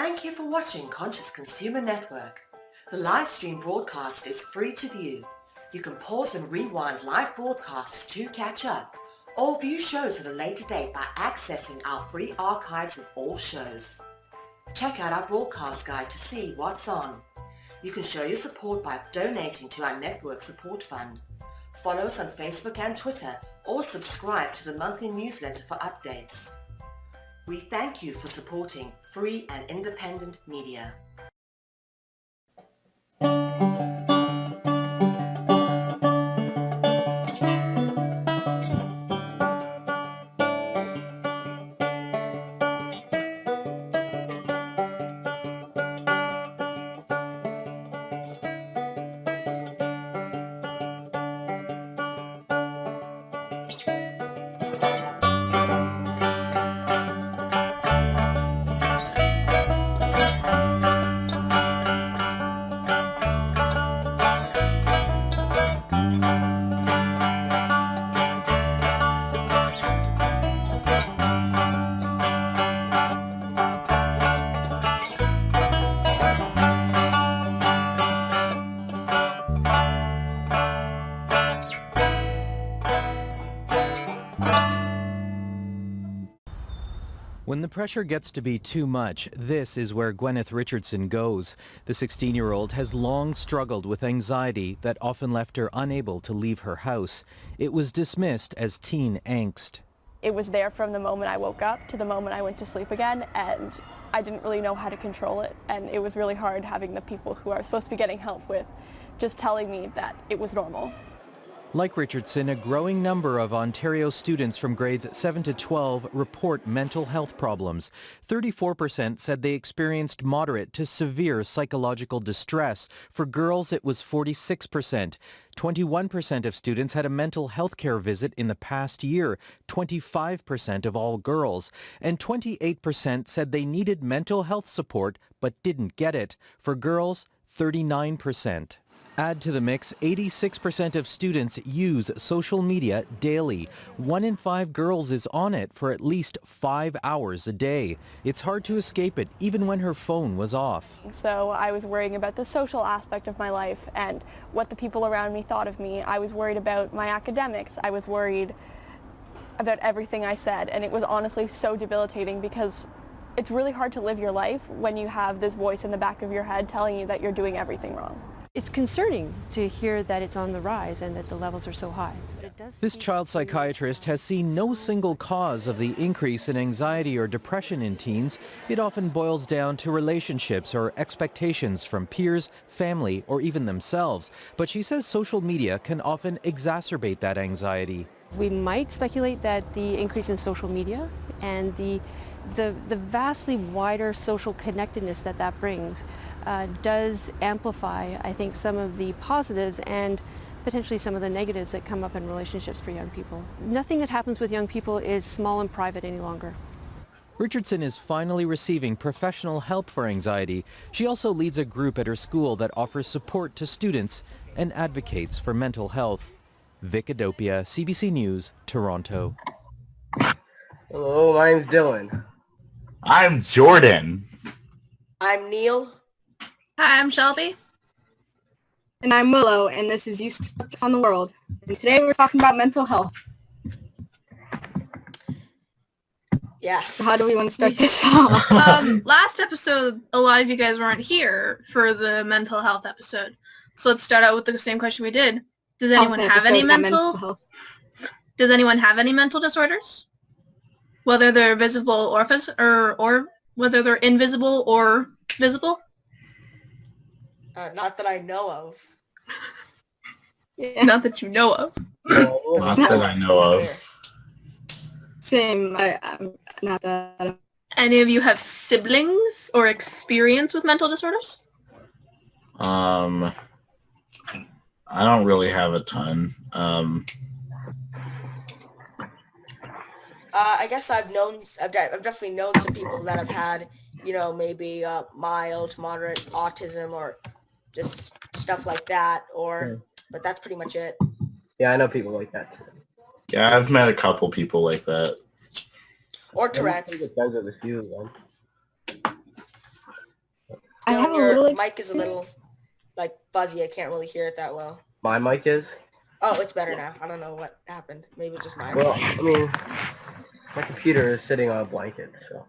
Thank you for watching Conscious Consumer Network. The live stream broadcast is free to view. You can pause and rewind live broadcasts to catch up, or view shows at a later date by accessing our free archives of all shows. Check out our broadcast guide to see what's on. You can show your support by donating to our network support fund. Follow us on Facebook and Twitter, or subscribe to the monthly newsletter for updates. We thank you for supporting free and independent media. When the pressure gets to be too much, this is where Gwyneth Richardson goes. The 16-year-old has long struggled with anxiety that often left her unable to leave her house. It was dismissed as teen angst. It was there from the moment I woke up to the moment I went to sleep again, and I didn't really know how to control it. And it was really hard having the people who I was supposed to be getting help with just telling me that it was normal. Like Richardson, a growing number of Ontario students from grades 7 to 12 report mental health problems. 34% said they experienced moderate to severe psychological distress. For girls, it was 46%. 21% of students had a mental health care visit in the past year, 25% of all girls. And 28% said they needed mental health support but didn't get it. For girls, 39%. Add to the mix, 86% of students use social media daily. 1 in 5 girls is on it for at least 5 hours a day. It's hard to escape it, even when her phone was off. So I was worrying about the social aspect of my life and what the people around me thought of me. I was worried about my academics. I was worried about everything I said, and it was honestly so debilitating because it's really hard to live your life when you have this voice in the back of your head telling you that you're doing everything wrong. It's concerning to hear that it's on the rise and that the levels are so high. This child psychiatrist has seen no single cause of the increase in anxiety or depression in teens. It often boils down to relationships or expectations from peers, family, or even themselves. But she says social media can often exacerbate that anxiety. We might speculate that the increase in social media and the vastly wider social connectedness that brings does amplify, I think, some of the positives and potentially some of the negatives that come up in relationships for young people. Nothing that happens with young people is small and private any longer. Richardson is finally receiving professional help for anxiety. She also leads a group at her school that offers support to students and advocates for mental health. Vic Adopia, CBC News, Toronto. Hello, my name's Dylan. I'm Jordan. I'm Neil. Hi, I'm Shelby. And I'm Willow, and this is Youth Focus on the World. And today we're talking about mental health. Yeah. So how do we want to start this off? Last episode, a lot of you guys weren't here for the mental health episode. So let's start out with the same question we did. Does anyone have any Does anyone have any mental disorders? Whether they're visible or whether they're invisible or visible? Not that I know of. Yeah. Not that you know of. Not that I know of. Same. I'm not that. Any of you have siblings or experience with mental disorders? I don't really have a ton. I guess I've definitely known some people that have had, maybe mild, moderate autism or just stuff like that, but that's pretty much it. Yeah, I know people like that too. Yeah, I've met a couple people like that. Or Tourette's. Those are the few ones. I have a your little mic is a little experience. like fuzzy. I can't really hear it that well. My mic is? Oh, it's better now. I don't know what happened. Maybe it's just my Well, side. I mean, my computer is sitting on a blanket, so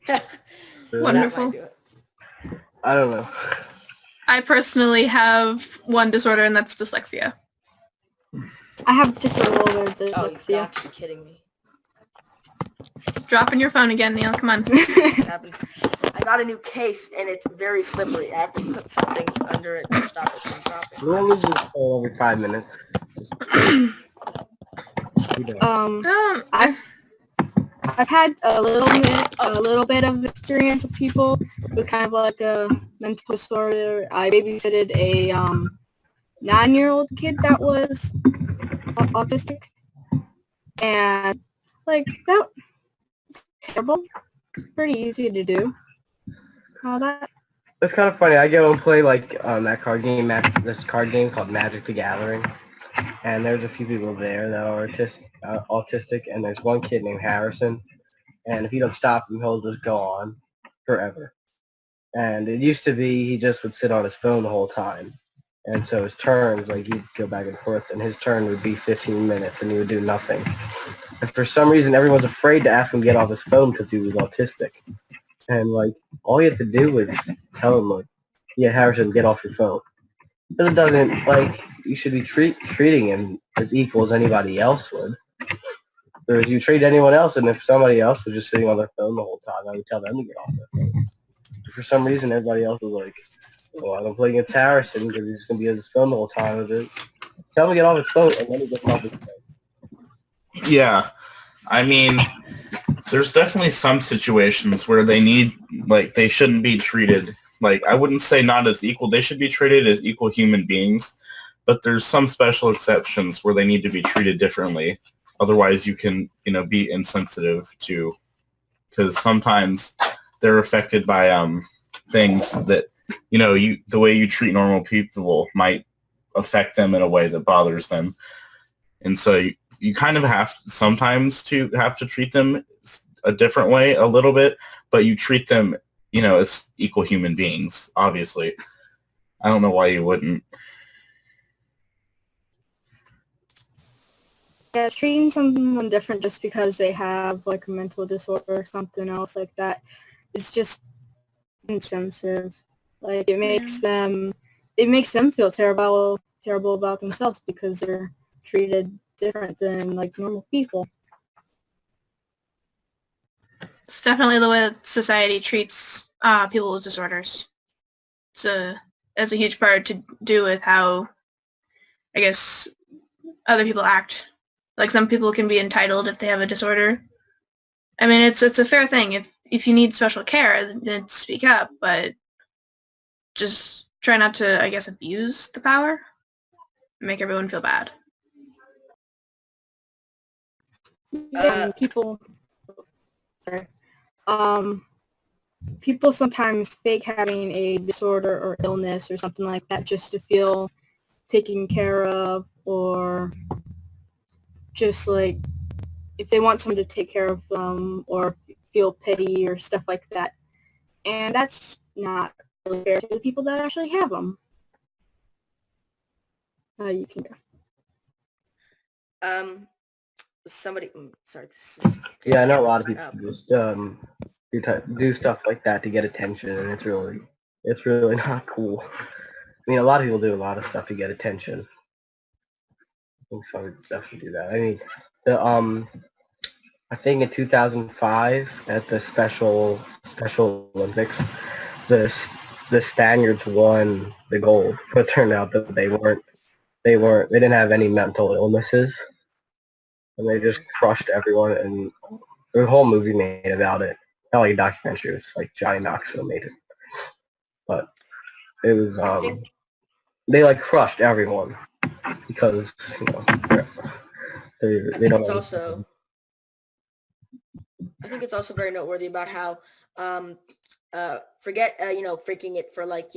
That Wonderful. might do it. I don't know. I personally have one disorder, and that's dyslexia. I have just a little bit of Oh, you've dyslexia. got to be kidding me. Dropping your phone again, Neil. Come on. It happens. I got a new case, and it's very slippery. I have to put something under it to stop it from dropping. We only do every 5 minutes. I've had a little bit of experience with people with kind of like a mental disorder. I babysitted a 9-year-old kid that was autistic, and like that was terrible. It's pretty easy to do. All that. It's kind of funny. I go and play like that card game, this card game called Magic the Gathering, and there's a few people there that are autistic, and there's one kid named Harrison, and if you don't stop him, he'll just go on forever. And it used to be he just would sit on his phone the whole time, and so his turns, like he'd go back and forth, and his turn would be 15 minutes, and he would do nothing. And for some reason, everyone's afraid to ask him to get off his phone because he was autistic. And like all you have to do is tell him like, yeah, Harrison, get off your phone. But it doesn't, like, you should be treating him as equal as anybody else would. Whereas you treat anyone else, and if somebody else was just sitting on their phone the whole time, I would tell them to get off their phones. But for some reason, everybody else was like, well, I'm playing against Harrison because he's going to be on his phone the whole time. Tell him to get off his phone, and then he gets off his phone. Yeah. I mean, there's definitely some situations where they shouldn't be treated. Like, I wouldn't say not as equal. They should be treated as equal human beings. But there's some special exceptions where they need to be treated differently. Otherwise, you can, be insensitive to, because sometimes they're affected by things that, the way you treat normal people might affect them in a way that bothers them. And so you kind of have sometimes to treat them a different way a little bit, but you treat them, as equal human beings, obviously. I don't know why you wouldn't. Yeah, treating someone different just because they have like a mental disorder or something else like that is just insensitive. Like it makes them feel terrible about themselves because they're treated different than like normal people. It's definitely the way that society treats people with disorders. It has a huge part to do with how, I guess, other people act. Like some people can be entitled if they have a disorder. I mean, it's a fair thing. If you need special care, then speak up, but just try not to, I guess, abuse the power and make everyone feel bad. Yeah, people sometimes fake having a disorder or illness or something like that just to feel taken care of, or just like if they want someone to take care of them or feel pity or stuff like that. And that's not really fair to the people that actually have them. You can go. Somebody, sorry, this is... Yeah, I know a lot of people just do stuff like that to get attention, and it's really not cool. I mean, a lot of people do a lot of stuff to get attention. I think some would definitely do that. I mean, I think in 2005 at the Special Olympics, the Spaniards won the gold, but it turned out that they didn't have any mental illnesses, and they just crushed everyone, and there's a whole movie made about it. Not like a documentary, it's like Johnny Knoxville made it. But it was, they like crushed everyone because, they don't know. I think it's also very noteworthy about how, forget, freaking it for like,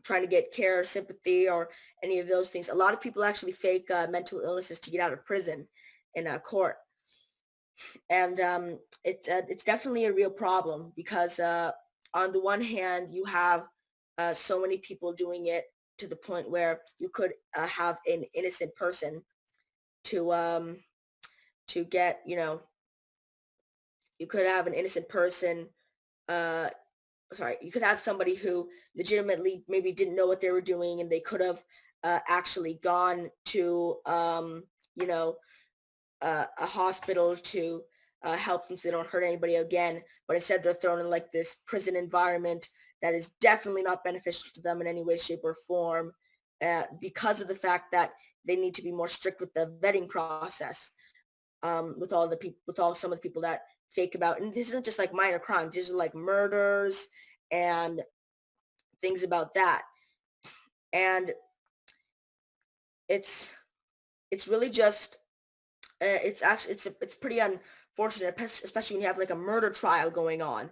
trying to get care or sympathy or any of those things. A lot of people actually fake mental illnesses to get out of prison in court. And it's definitely a real problem because on the one hand, you have so many people doing it to the point where you could have an innocent person to get, you could have an innocent person, uh, sorry, you could have somebody who legitimately maybe didn't know what they were doing, and they could have actually gone to, you know, a hospital to help them so they don't hurt anybody again. But instead they're thrown in like this prison environment that is definitely not beneficial to them in any way, shape, or form because of the fact that they need to be more strict with the vetting process with all the people, with all some of the people that fake about. And this isn't just like minor crimes. These are like murders and things about that. And it's really just it's pretty unfortunate, especially when you have like a murder trial going on.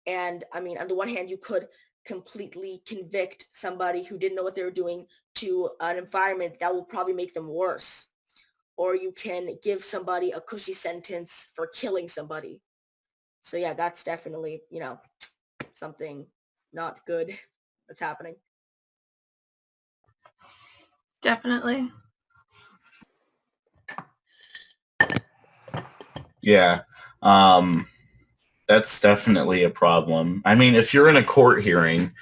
And I mean, on the one hand, you could completely convict somebody who didn't know what they were doing to an environment that will probably make them worse. Or you can give somebody a cushy sentence for killing somebody. So yeah, that's definitely, something not good that's happening. Definitely. Yeah. That's definitely a problem. I mean, if you're in a court hearing,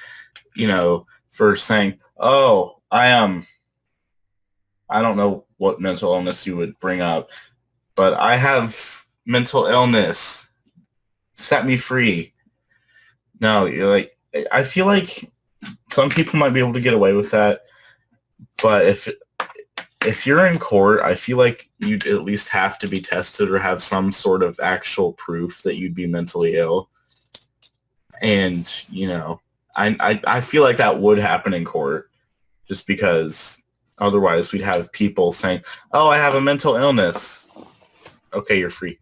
for saying, "Oh, I don't know what mental illness you would bring up, but I have mental illness. Set me free." No, you're like, I feel like some people might be able to get away with that, but if you're in court, I feel like you'd at least have to be tested or have some sort of actual proof that you'd be mentally ill. And, I feel like that would happen in court just because otherwise we'd have people saying, "Oh, I have a mental illness." Okay, you're free.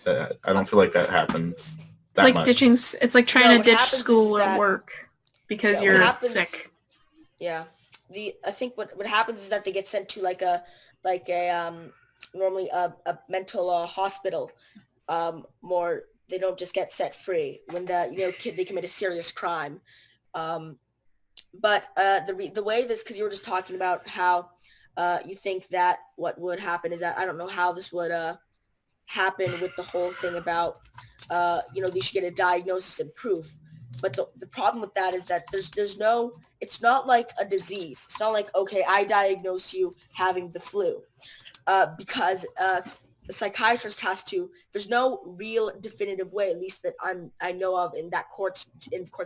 I don't feel like that happens It's like much. It's like trying to ditch school or work because you're sick. Yeah. I think what happens is that they get sent to normally a mental hospital. More, they don't just get set free when they commit a serious crime. But the way this, because you were just talking about how you think that what would happen is that I don't know how this would happen with the whole thing about they should get a diagnosis and proof. But the problem with that is that there's no, it's not like a disease. It's not like, okay, I diagnose you having the flu because the psychiatrist has to, there's no real definitive way, at least that I know of in courts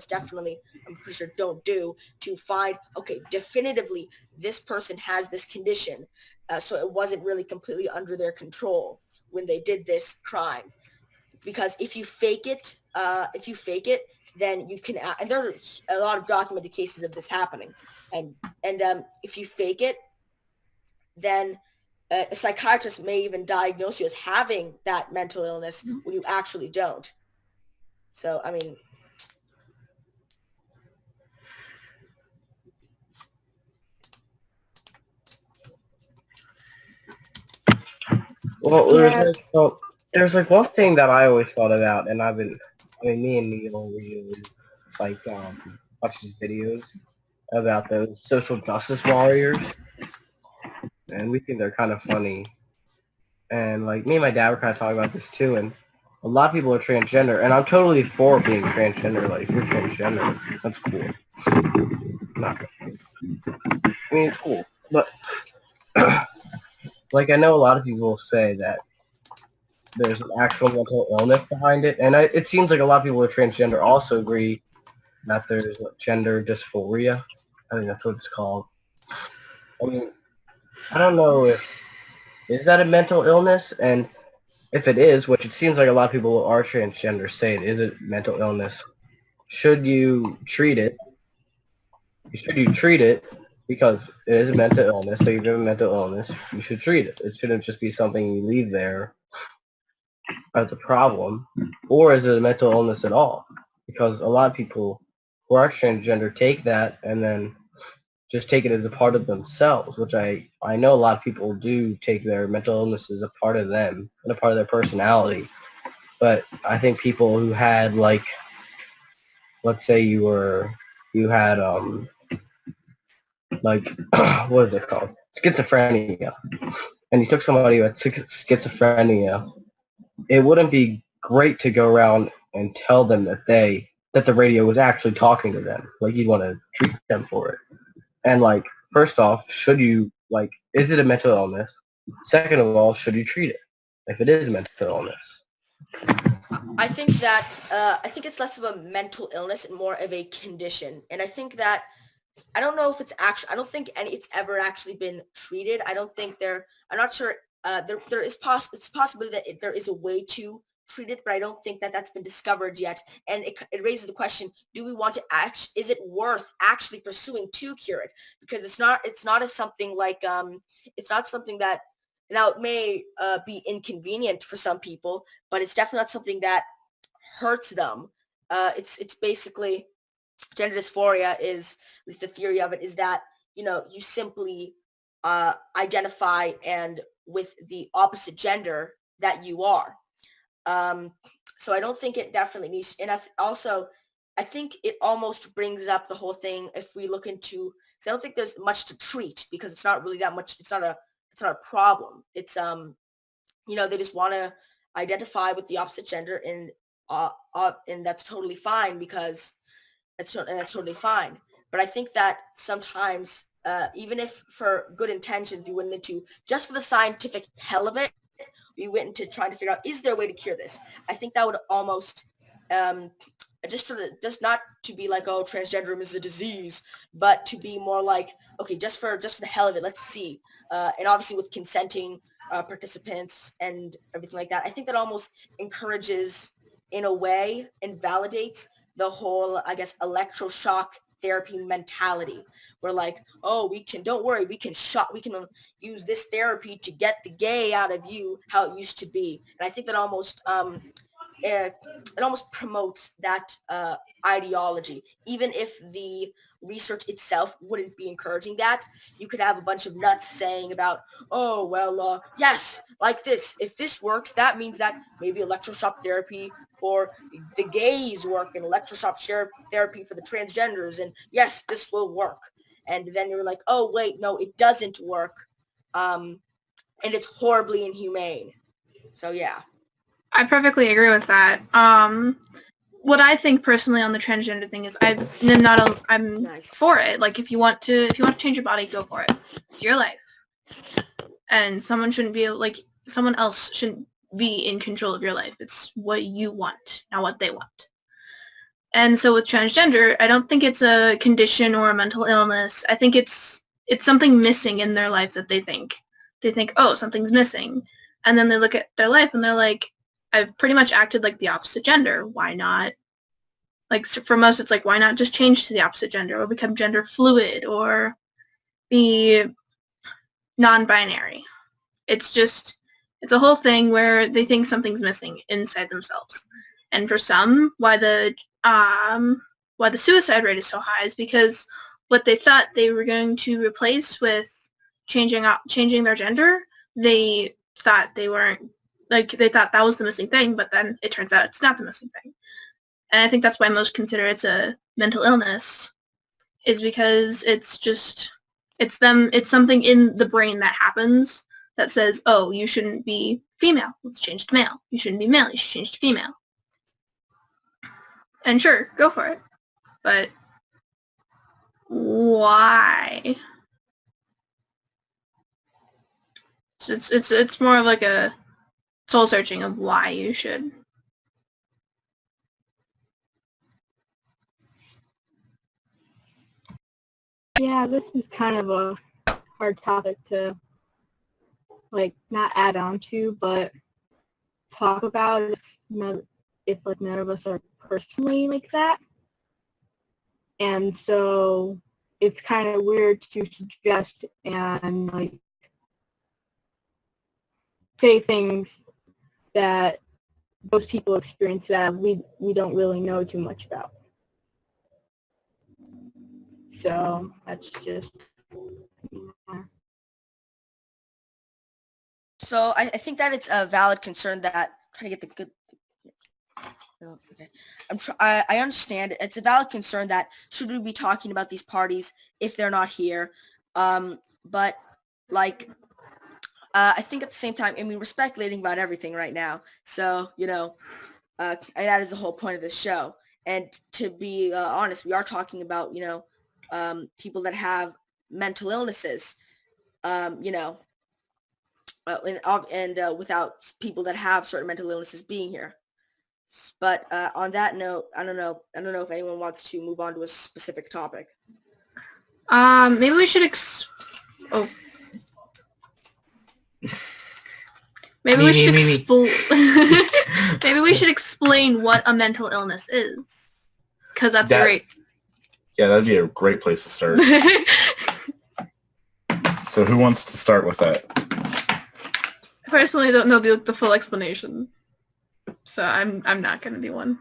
definitely, I'm pretty sure don't do, to find, okay, definitively this person has this condition. So it wasn't really completely under their control when they did this crime. Because if you fake it, then you can, and there are a lot of documented cases of this happening. And if you fake it, then a psychiatrist may even diagnose you as having that mental illness when you actually don't. So, I mean, well, there's like one thing that I always thought about, and me and Neil really like watch these videos about those social justice warriors, and we think they're kind of funny. And like me and my dad were kind of talking about this too, and a lot of people are transgender, and I'm totally for being transgender. Like, if you're transgender, that's cool. Not good. I mean, it's cool, but like I know a lot of people say that there's an actual mental illness behind it, and it seems like a lot of people who are transgender also agree that there's gender dysphoria. I think that's what it's called. I mean, I don't know is that a mental illness, and if it is, which it seems like a lot of people who are transgender say it is a mental illness, should you treat it? Should you treat it because it is a mental illness? So you have a mental illness, you should treat it. It shouldn't just be something you leave there as a problem, or is it a mental illness at all? Because a lot of people who are transgender take that and then just take it as a part of themselves, which I know a lot of people do take their mental illness as a part of them and a part of their personality. But I think people who had, like, let's say you had like what is it called, schizophrenia, and you took somebody with schizophrenia, it wouldn't be great to go around and tell them that the radio was actually talking to them. Like, you'd want to treat them for it. And, like, first off, should you, like, is it a mental illness? Second of all, should you treat it if it is a mental illness? I think that I think it's less of a mental illness and more of a condition. And I think that I don't know if it's actually, I don't think it's ever actually been treated. I don't think I'm not sure, it's possible that there is a way to treat it, but I don't think that that's been discovered yet. And it raises the question, do we want to is it worth actually pursuing to cure it? Because it's not something like, it's not something that, now it may be inconvenient for some people, but it's definitely not something that hurts them. It's basically, gender dysphoria is, at least the theory of it, is that, you simply identify and with the opposite gender that you are. So I don't think it definitely needs, and I think it almost brings up the whole thing if we look into, because I don't think there's much to treat, because it's not really that much, it's not a problem. It's, they just want to identify with the opposite gender, and that's totally fine, because that's totally fine. But I think that sometimes, even if for good intentions, we went into, just for the scientific hell of it, we went into trying to figure out, is there a way to cure this? I think that would almost, just not to be like, oh, transgenderism is a disease, but to be more like, okay, just for the hell of it, let's see. And obviously with consenting participants and everything like that, I think that almost encourages, in a way, and validates the whole, I guess, electroshock therapy mentality, where like, oh, don't worry, we can use this therapy to get the gay out of you how it used to be. And I think that almost it almost promotes that ideology, even if the research itself wouldn't be encouraging that. You could have a bunch of nuts saying about, oh, well, yes, like this, if this works, that means that maybe electroshock therapy for the gays work, and electroshock therapy for the transgenders, and yes, this will work. And then you're like, oh, wait, no, it doesn't work, and it's horribly inhumane. So yeah. I perfectly agree with that. What I think personally on the transgender thing is I'm nice. For it. Like, if you want to change your body, go for it. It's your life. And someone else shouldn't be in control of your life. It's what you want, not what they want. And so with transgender, I don't think it's a condition or a mental illness. I think it's something missing in their life that they think, oh, something's missing. And then they look at their life and they're like, I've pretty much acted like the opposite gender. Why not? Like, for most, it's like, why not just change to the opposite gender or become gender fluid or be non-binary? It's a whole thing where they think something's missing inside themselves. And for some, why the suicide rate is so high is because what they thought they were going to replace with changing their gender, they thought they weren't, like, they thought that was the missing thing, but then it turns out it's not the missing thing. And I think that's why most consider it's a mental illness, is because it's something in the brain that happens that says, oh, you shouldn't be female, let's change to male. You shouldn't be male, you should change to female. And sure, go for it. But why? So it's more of like a soul searching of why you should. Yeah, this is kind of a hard topic to, like, not add on to, but talk about if like none of us are personally like that. And so it's kind of weird to suggest and, like, say things that those people experience that we don't really know too much about. So that's just. So I think that it's a valid concern that trying to get the good. Oh, okay, I understand it's a valid concern that should we be talking about these parties if they're not here, but like I think at the same time, I mean, we're speculating about everything right now, so and that is the whole point of this show. And to be honest, we are talking about people that have mental illnesses, without people that have certain mental illnesses being here. But on that note, I don't know if anyone wants to move on to a specific topic. Maybe we should maybe we should explain what a mental illness is, because that's great. Yeah, that'd be a great place to start. So who wants to start with that? I personally don't know the full explanation, so I'm not going to be one.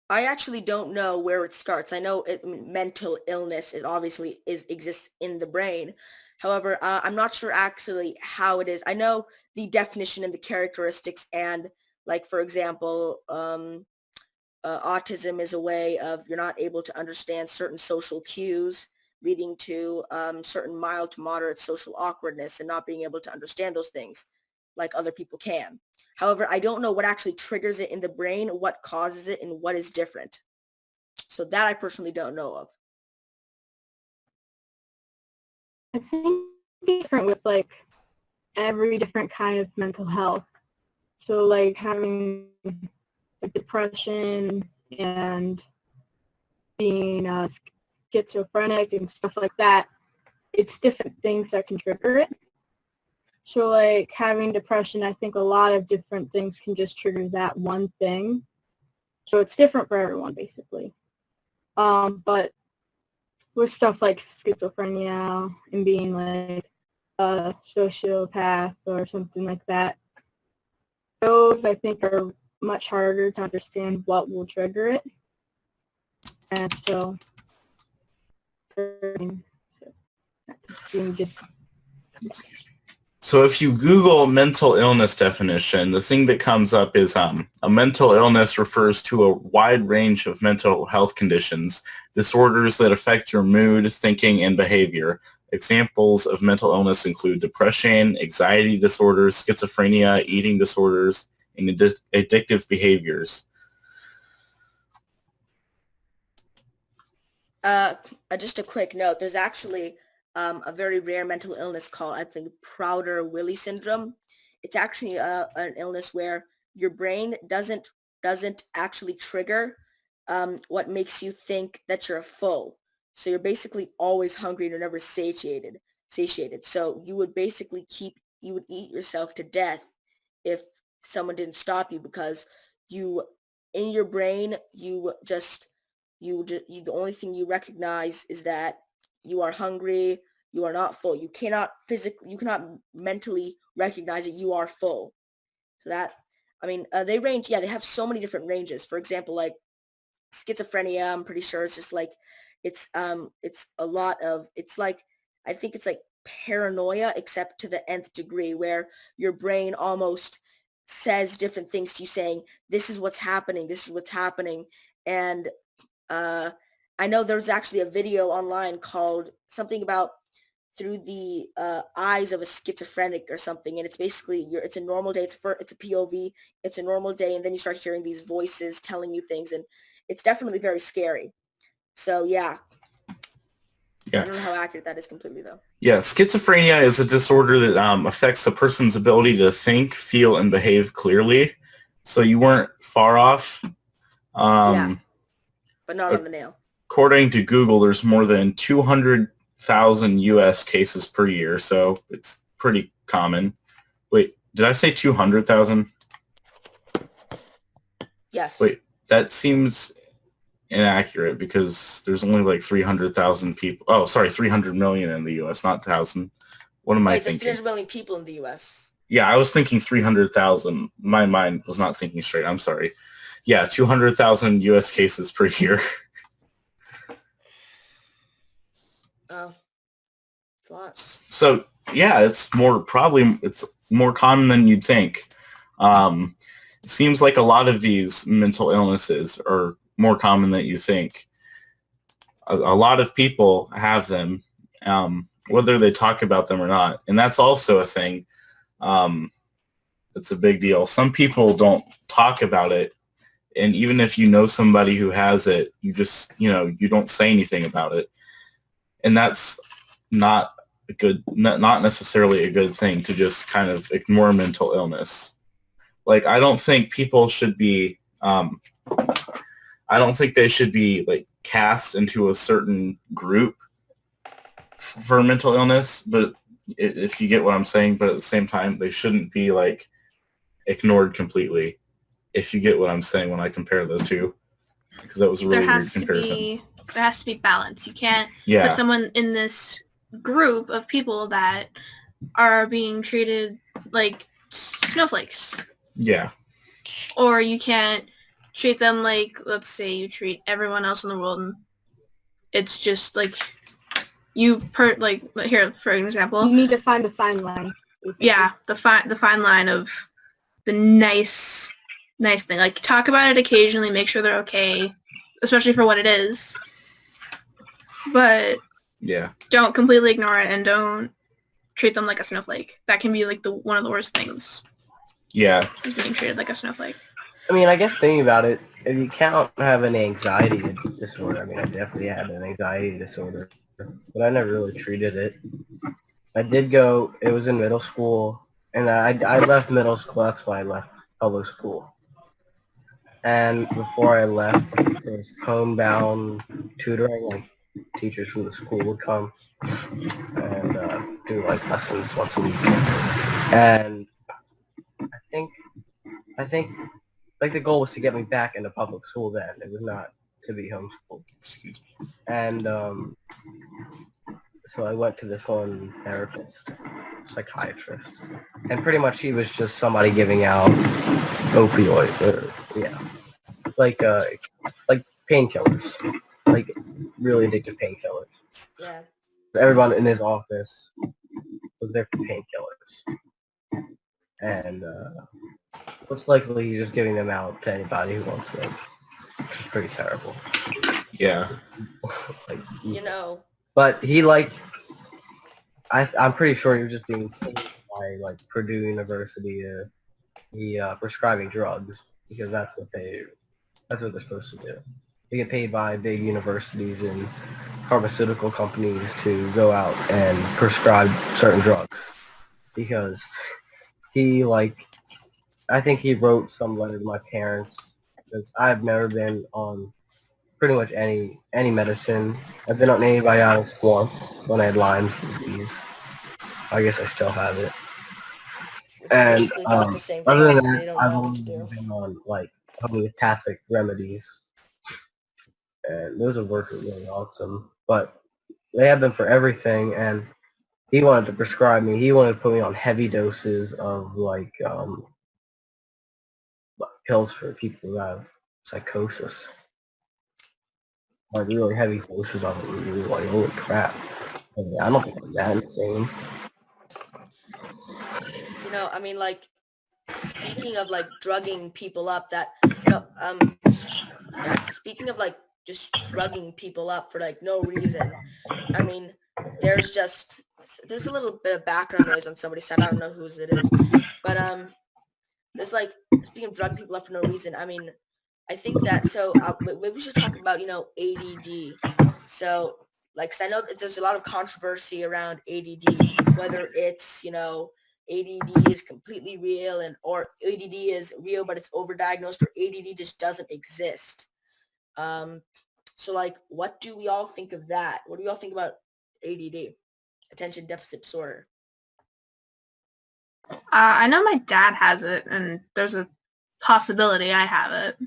I actually don't know where it starts. I know mental illness, it obviously exists in the brain. However, I'm not sure actually how it is. I know the definition and the characteristics, and like, for example, autism is a way of you're not able to understand certain social cues, leading to certain mild to moderate social awkwardness and not being able to understand those things like other people can. However, I don't know what actually triggers it in the brain, what causes it, and what is different. So that I personally don't know of. I think it's different with like every different kind of mental health. So like having like depression and being schizophrenic and stuff like that, it's different things that can trigger it. So like having depression, I think a lot of different things can just trigger that one thing. So it's different for everyone basically. But with stuff like schizophrenia and being like a sociopath or something like that, those I think are much harder to understand what will trigger it. And so So if you Google mental illness definition, the thing that comes up is a mental illness refers to a wide range of mental health conditions, disorders that affect your mood, thinking, and behavior. Examples of mental illness include depression, anxiety disorders, schizophrenia, eating disorders, and addictive behaviors. Just a quick note, there's actually a very rare mental illness called, I think, Prader-Willi syndrome. It's actually an illness where your brain doesn't actually trigger what makes you think that you're full. So you're basically always hungry and you're never satiated. So you would basically you would eat yourself to death if someone didn't stop you, because in your brain, the only thing you recognize is that you are hungry, you are not full. You cannot mentally recognize that you are full. So that, I mean, they range, they have so many different ranges. For example, like schizophrenia, I'm pretty sure it's just like, it's a lot of, it's like, I think it's like paranoia, except to the nth degree, where your brain almost says different things to you, saying, this is what's happening, and I know there's actually a video online called something about through the eyes of a schizophrenic or something, and it's basically it's a normal day, it's a POV, it's a normal day, and then you start hearing these voices telling you things, and it's definitely very scary. So yeah. I don't know how accurate that is completely, though. Yeah, schizophrenia is a disorder that affects a person's ability to think, feel, and behave clearly. So you weren't far off. Yeah, but not on the nail. According to Google, there's more than 200,000 U.S. cases per year, so it's pretty common. Wait, did I say 200,000? Yes. Wait, that seems inaccurate because there's only like 300,000 people. Oh, sorry, 300 million in the U.S., not 1,000. What am I thinking? There's 300 million people in the U.S. Yeah, I was thinking 300,000. My mind was not thinking straight. I'm sorry. Yeah, 200,000 U.S. cases per year. Oh, it's a lot. So yeah, it's more common than you'd think. It seems like a lot of these mental illnesses are more common than you think. A lot of people have them, whether they talk about them or not, and that's also a thing. It's a big deal. Some people don't talk about it, and even if you know somebody who has it, you just, you don't say anything about it, and that's not not necessarily a good thing, to just kind of ignore mental illness. Like, I don't think people should be, I don't think they should be like cast into a certain group for mental illness, but if you get what I'm saying, but at the same time, they shouldn't be like ignored completely, if you get what I'm saying when I compare those two, because that was a really weird comparison. There has to be balance. You can't Yeah. put someone in this group of people that are being treated like snowflakes. Yeah. Or you can't treat them like, let's say you treat everyone else in the world, and it's just like like here for an example. You need to find the fine line. Yeah, the fine line of the nice thing. Like, talk about it occasionally, make sure they're okay, especially for what it is. But yeah, don't completely ignore it, and don't treat them like a snowflake. That can be like one of the worst things. Yeah. Is being treated like a snowflake. I mean, I guess thinking about it, if you can't have an anxiety disorder, I mean, I definitely had an anxiety disorder, but I never really treated it. I did go, it was in middle school, and I left middle school, that's why I left public school. And before I left, there was homebound tutoring, like teachers from the school would come and do like lessons once a week. And I think like the goal was to get me back into public school then. It was not to be homeschooled. Excuse me. And so I went to this one therapist, psychiatrist, and pretty much he was just somebody giving out opioids, or like painkillers, like really addictive painkillers. Yeah. Everyone in his office was there for painkillers, and most likely he's just giving them out to anybody who wants them, which is pretty terrible. Yeah. Like, But he I'm pretty sure he was just being paid by like Purdue University to be prescribing drugs, because that's what they're supposed to do. They get paid by big universities and pharmaceutical companies to go out and prescribe certain drugs, because I think he wrote some letter to my parents, because I've never been on pretty much any medicine. I've been on antibiotics once when I had Lyme's disease. I guess I still have it. And other than that, I've only been on like homeopathic remedies, and those have worked really awesome. But they have them for everything, and he wanted to prescribe me. He wanted to put me on heavy doses of like pills for people who have psychosis. Like really heavy doses of it. And you're like, holy crap! I don't think I'm that insane. I mean, like, speaking of like drugging people up, speaking of like just drugging people up for like no reason. I mean, there's a little bit of background noise on somebody's side. I don't know whose it is, but there's like, speaking of drugging people up for no reason. I mean, I think that maybe we should talk about ADD. So like, 'cause I know that there's a lot of controversy around ADD, whether it's ADD is completely real or ADD is real but it's overdiagnosed, or ADD just doesn't exist. So like, what do we all think of that? What do we all think about ADD, attention deficit disorder? I know my dad has it, and there's a possibility I have it.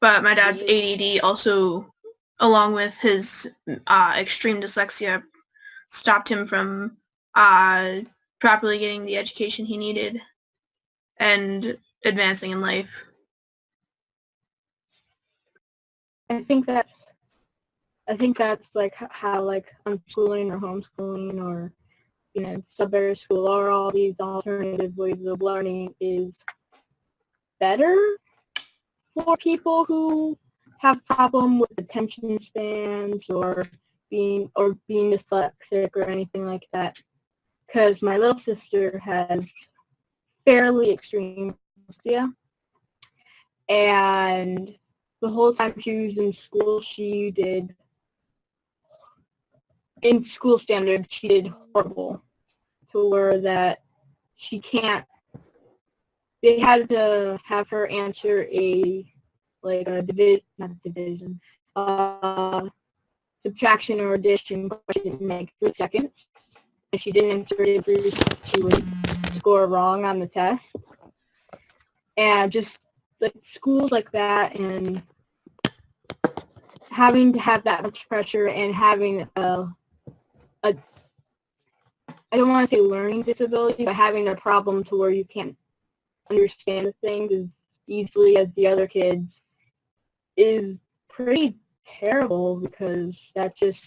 But my dad's ADD also, along with his extreme dyslexia, stopped him from properly getting the education he needed and advancing in life. I think that's I think that's like how like unschooling or homeschooling or sub-area school or all these alternative ways of learning is better for people who have problem with attention spans or being dyslexic or anything like that. Because my little sister has fairly extreme dyslexia, and the whole time she was in school, in school standards, she did horrible, to where that she can't, they had to have her answer not division, subtraction or addition question in like 3 seconds. If she didn't answer it in 3 seconds, she would score wrong on the test. And just like schools like that, and having to have that much pressure and having I don't want to say learning disability, but having a problem to where you can't understand the things as easily as the other kids is pretty terrible, because that's just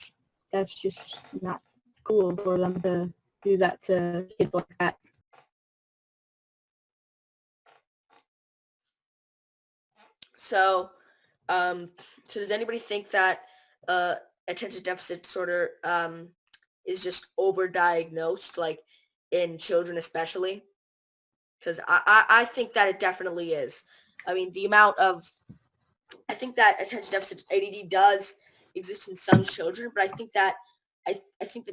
not cool for them to do that to kids like that. So, so does anybody think that attention deficit disorder is just overdiagnosed, like in children especially? Because I think that it definitely is. I mean, I think that attention deficit ADD does exist in some children, but I think that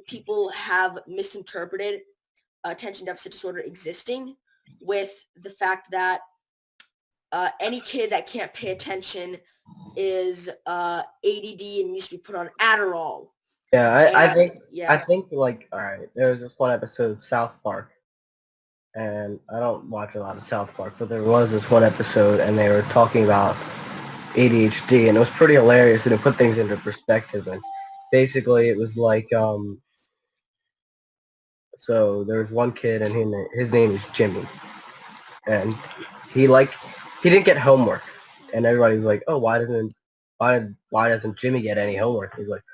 people have misinterpreted attention deficit disorder existing with the fact that any kid that can't pay attention is ADD and needs to be put on Adderall. Yeah, Yeah. I think like, all right, there was this one episode of South Park, and I don't watch a lot of South Park, but there was this one episode, and they were talking about ADHD, and it was pretty hilarious, and it put things into perspective. And basically, it was like, so there was one kid, and his name is Jimmy, and he didn't get homework, and everybody was like, oh, why doesn't Jimmy get any homework? He's like,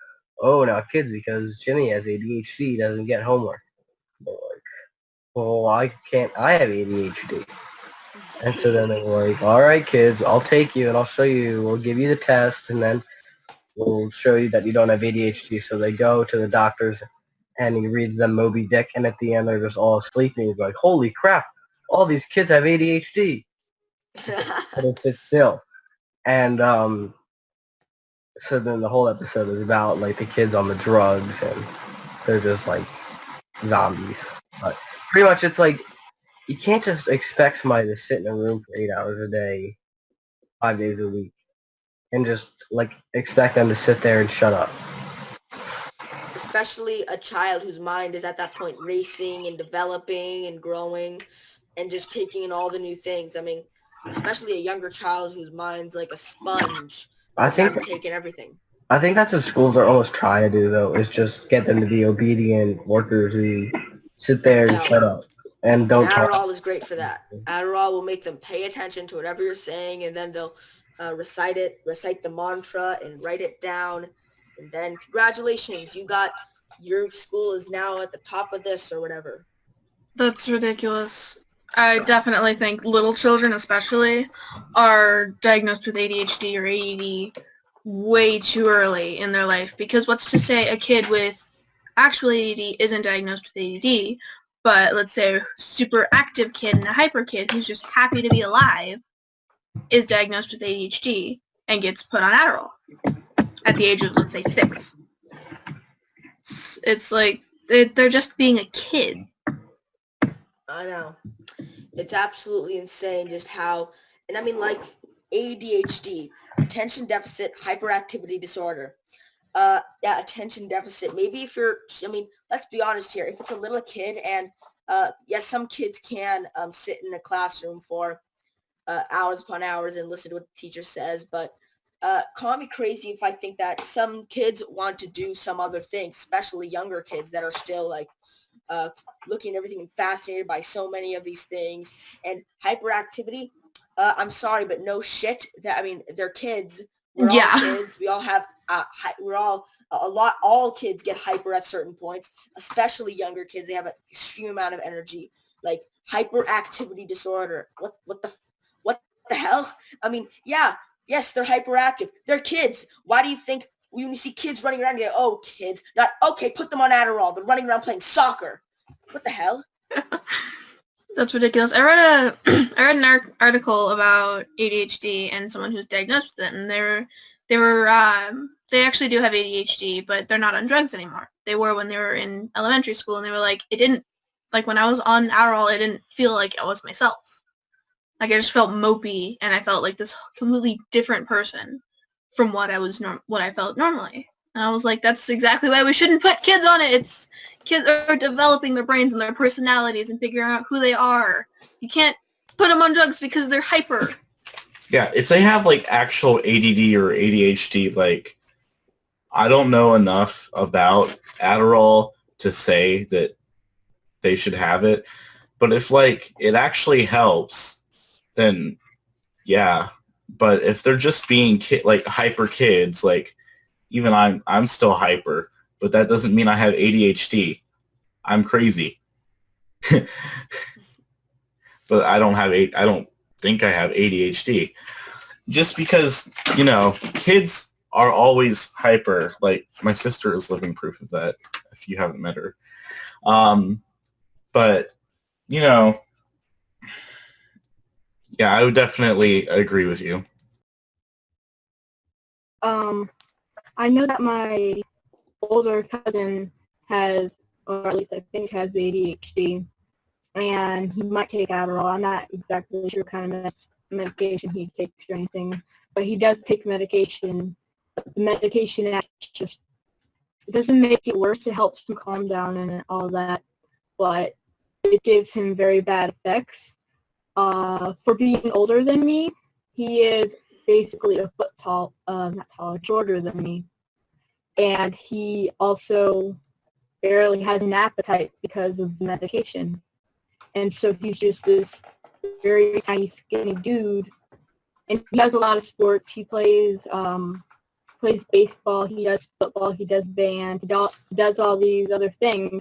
oh, now kids, because Jimmy has ADHD, doesn't get homework. They're like, well, why can't I have ADHD? And so then they were like, all right, kids, I'll take you and I'll show you. We'll give you the test, and then we'll show you that you don't have ADHD. So they go to the doctors, and he reads them Moby Dick, and at the end they're just all asleep, and he's like, holy crap, all these kids have ADHD. But it sits still. And so then the whole episode is about like the kids on the drugs, and they're just like zombies. But pretty much it's like, you can't just expect somebody to sit in a room for 8 hours a day, 5 days a week, and just like expect them to sit there and shut up. Especially a child whose mind is at that point racing and developing and growing and just taking in all the new things. I mean, especially a younger child whose mind's like a sponge. I think Taking everything. I think that's what schools are almost trying to do, though, is just get them to be obedient workers who sit there and shut up and don't talk. Adderall is great for that. Adderall will make them pay attention to whatever you're saying, and then they'll recite the mantra and write it down, and then congratulations, your school is now at the top of this or whatever. That's ridiculous. I definitely think little children especially are diagnosed with ADHD or ADD way too early in their life, because what's to say a kid with actual ADD isn't diagnosed with ADD, but let's say a super active kid and a hyper kid who's just happy to be alive is diagnosed with ADHD and gets put on Adderall at the age of, let's say, 6. It's like they're just being a kid. I know. It's absolutely insane just how, and I mean, like ADHD, attention deficit hyperactivity disorder. Yeah, attention deficit. Maybe if let's be honest here. If it's a little kid, and yes, some kids can sit in a classroom for hours upon hours and listen to what the teacher says, but call me crazy if I think that some kids want to do some other things, especially younger kids that are still like looking at everything and fascinated by so many of these things. And hyperactivity, I'm sorry, but no shit. They're kids We're Yeah. all kids. We all have, all kids get hyper at certain points, especially younger kids. They have an extreme amount of energy, like hyperactivity disorder. What the hell? I mean, yes, they're hyperactive. They're kids. Why do you think when you see kids running around, you go, oh, kids, not, okay, put them on Adderall. They're running around playing soccer. What the hell? That's ridiculous. I read an article about ADHD and someone who's diagnosed with it, and they actually do have ADHD, but they're not on drugs anymore. They were when they were in elementary school, and they were like, it didn't, like when I was on Adderall, it didn't feel like I was myself. Like I just felt mopey, and I felt like this completely different person from what I felt normally. And I was like, that's exactly why we shouldn't put kids on it. Kids are developing their brains and their personalities and figuring out who they are. You can't put them on drugs because they're hyper. Yeah, if they have like actual ADD or ADHD, like I don't know enough about Adderall to say that they should have it. But if like it actually helps, then yeah. But if they're just being like hyper kids, like even I'm still hyper, but that doesn't mean I have ADHD. I'm crazy. But I don't think I have ADHD. Just because, kids are always hyper. Like my sister is living proof of that if you haven't met her. But yeah, I would definitely agree with you. I know that my older cousin has, or at least I think has ADHD, and he might take Adderall. I'm not exactly sure what kind of medication he takes or anything, but he does take medication. The medication actually just doesn't make it worse. It helps him calm down and all that, but it gives him very bad effects. For being older than me, he is basically a foot tall, not tall, shorter than me. And he also barely has an appetite because of the medication. And so he's just this very tiny, skinny dude. And he does a lot of sports. He plays baseball, he does football, he does band, he does all these other things.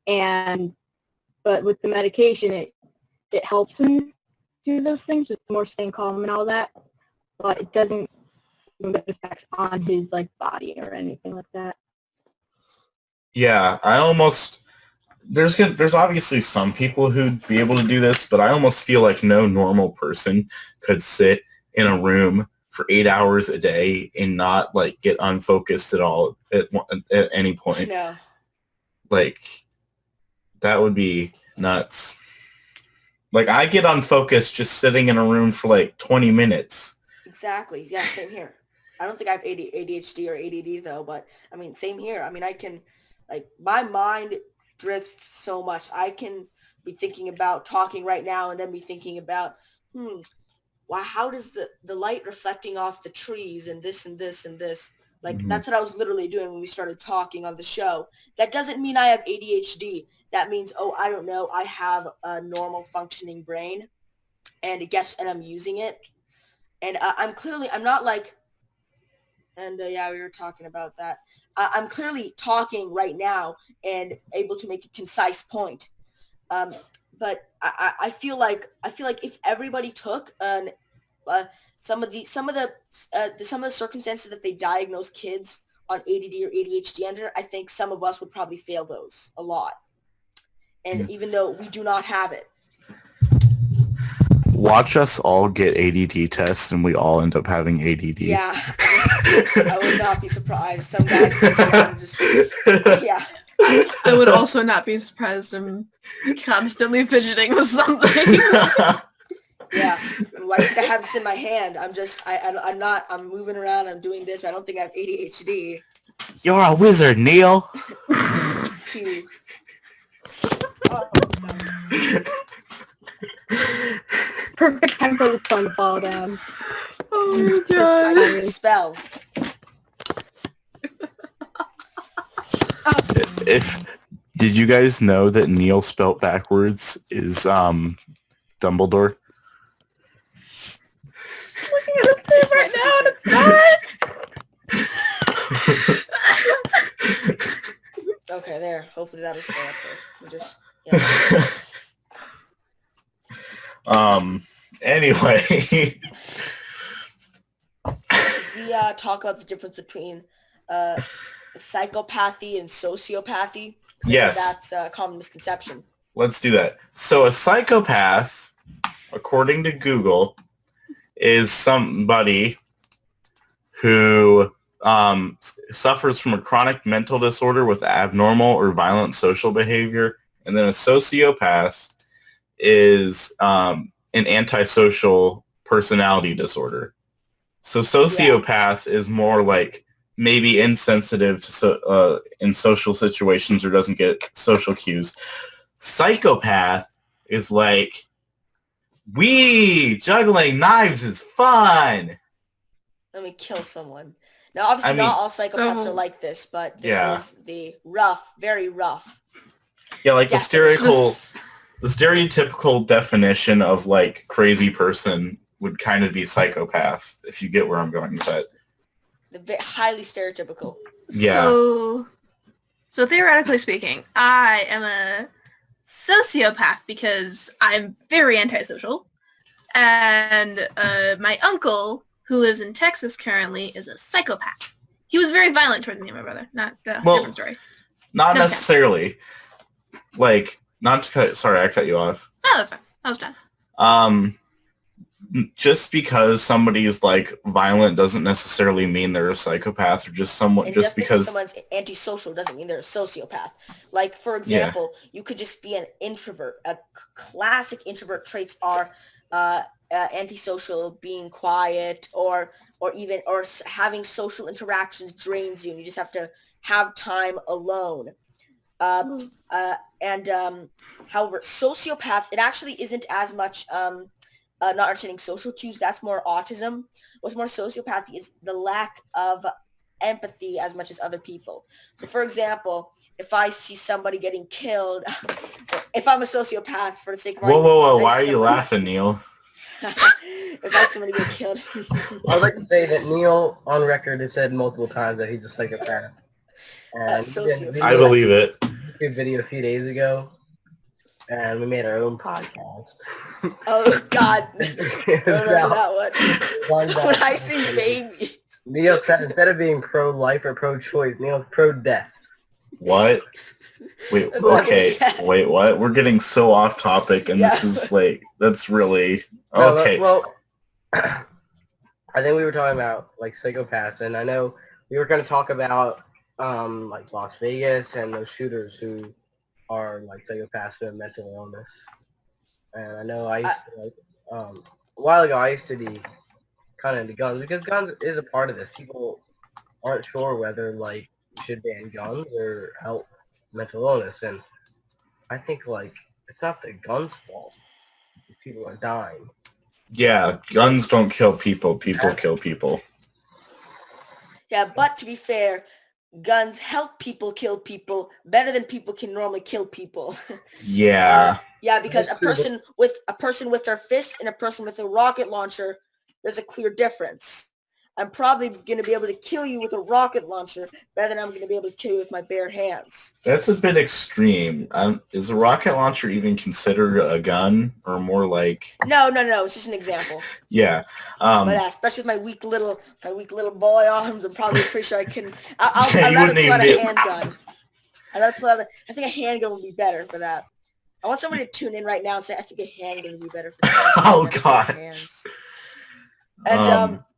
But with the medication, it helps him do those things, just more staying calm and all that. But it doesn't have effects on his body or anything like that. Yeah, there's obviously some people who'd be able to do this, but I almost feel like no normal person could sit in a room for 8 hours a day and not get unfocused at all at any point. No. That would be nuts. I get unfocused just sitting in a room for 20 minutes. Exactly. Yeah, same here. I don't think I have ADHD or ADD though, but I mean, same here. I mean, I can, my mind drifts so much. I can be thinking about talking right now and then be thinking about, wow, how does the light reflecting off the trees and this and this and this? That's what I was literally doing when we started talking on the show. That doesn't mean I have ADHD. That means, I don't know, I have a normal functioning brain, and I'm using it. And I'm not we were talking about that. I'm clearly talking right now and able to make a concise point. But I feel like if everybody took some of the circumstances that they diagnose kids on ADD or ADHD under, I think some of us would probably fail those a lot. And even though we do not have it. Watch us all get ADD tests and we all end up having ADD. Yeah. I would not be surprised. Some guys just, yeah. I would also not be surprised. I'm constantly fidgeting with something. Yeah. Why do I have this in my hand? I'm moving around, I'm doing this, but I don't think I have ADHD. You're a wizard, Neil. Perfect time for the sun to fall down. Oh my god. I need to spell. Did you guys know that Neil spelt backwards is Dumbledore? Looking at his face right know secret. Okay, there. Hopefully that'll stay up there. We just, Anyway. We talk about the difference between psychopathy and sociopathy. Yes. That's a common misconception. Let's do that. So a psychopath, according to Google, is somebody who suffers from a chronic mental disorder with abnormal or violent social behavior. And then a sociopath is an antisocial personality disorder. So sociopath is more like maybe insensitive to in social situations or doesn't get social cues. Psychopath is like, juggling knives is fun. Let me kill someone. Now, obviously, not all psychopaths are like this, but this is the very rough. Yeah, like the stereotypical definition of like crazy person would kind of be psychopath, if you get where I'm going with that. The bit highly stereotypical. Yeah. So theoretically speaking, I am a sociopath because I'm very antisocial, and my uncle, who lives in Texas currently, is a psychopath. He was very violent towards me and my brother. Different story. Not necessarily. Like, not to cut. Sorry, I cut you off. No, that's fine. I was done. Just because somebody is like violent doesn't necessarily mean they're a psychopath, or just because someone's antisocial doesn't mean they're a sociopath. Like, for example, you could just be an introvert. A classic introvert traits are antisocial, being quiet, or having social interactions drains you, and you just have to have time alone. However, sociopaths, it actually isn't as much not understanding social cues. That's more autism. What's more sociopathy is the lack of empathy as much as other people. So, for example, if I see somebody getting killed, if I'm a sociopath, for the sake of whoa, why are you laughing, Neil? If I see somebody get killed. I would like to say that Neil, on record, has said multiple times that he's a psychopath. And I believe it. We did a video a few days ago, and we made our own podcast. Oh, God. I remember that one. When I see babies. Neil said instead of being pro-life or pro-choice, Neil's pro-death. What? Wait, okay. Wait, what? We're getting so off topic, and this is like, that's really... Okay. No, well, I think we were talking about, like, psychopaths, and I know we were going to talk about, like, Las Vegas and those shooters who are, like, psychopaths who have mental illness. And I know I used to, like, a while ago, I used to be kind of into guns, because guns is a part of this. People aren't sure whether, like, you should ban guns or help mental illness, and I think, like, it's not the gun's fault. People are dying. Yeah, guns don't kill people. People kill people. Yeah, but to be fair, guns help people kill people better than people can normally kill people. Yeah. Yeah, because a person with their fists and a person with a rocket launcher, there's a clear difference. I'm probably going to be able to kill you with a rocket launcher better than I'm going to be able to kill you with my bare hands. That's a bit extreme. Is a rocket launcher even considered a gun, or more like? No. It's just an example. Yeah. But especially with my weak little boy arms, I'm probably pretty sure I can. I'd You rather wouldn't pull out a even handgun. I think a handgun would be better for that. I want somebody to tune in right now and say, I think a handgun would be better for that. Oh God.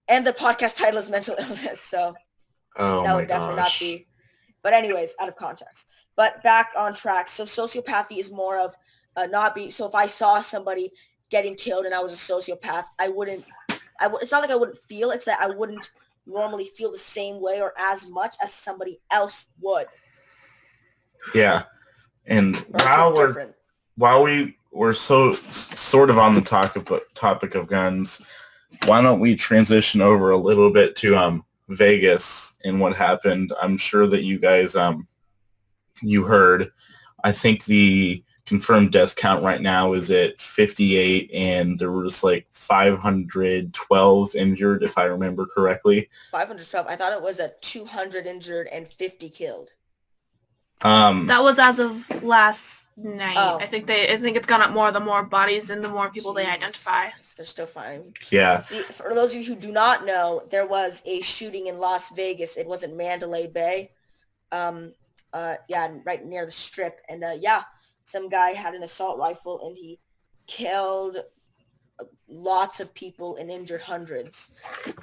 And the podcast title is mental illness, so that would definitely not be. But anyways, out of context. But back on track. So sociopathy is more of not be. So if I saw somebody getting killed and I was a sociopath, it's not like I wouldn't feel. It's that I wouldn't normally feel the same way or as much as somebody else would. Yeah, and while we're so sort of on the topic of guns, why don't we transition over a little bit to Vegas and what happened? I'm sure that you guys you heard. I think the confirmed death count right now is at 58, and there was like 512 injured, if I remember correctly. 512. I thought it was a 200 injured and 50 killed. That was as of last night. Oh. I think it's gone up more the more bodies and the more people they identify. They're still finding. Yeah. See, for those of you who do not know, there was a shooting in Las Vegas. It was in Mandalay Bay. Right near the Strip. And some guy had an assault rifle and he killed lots of people and injured hundreds.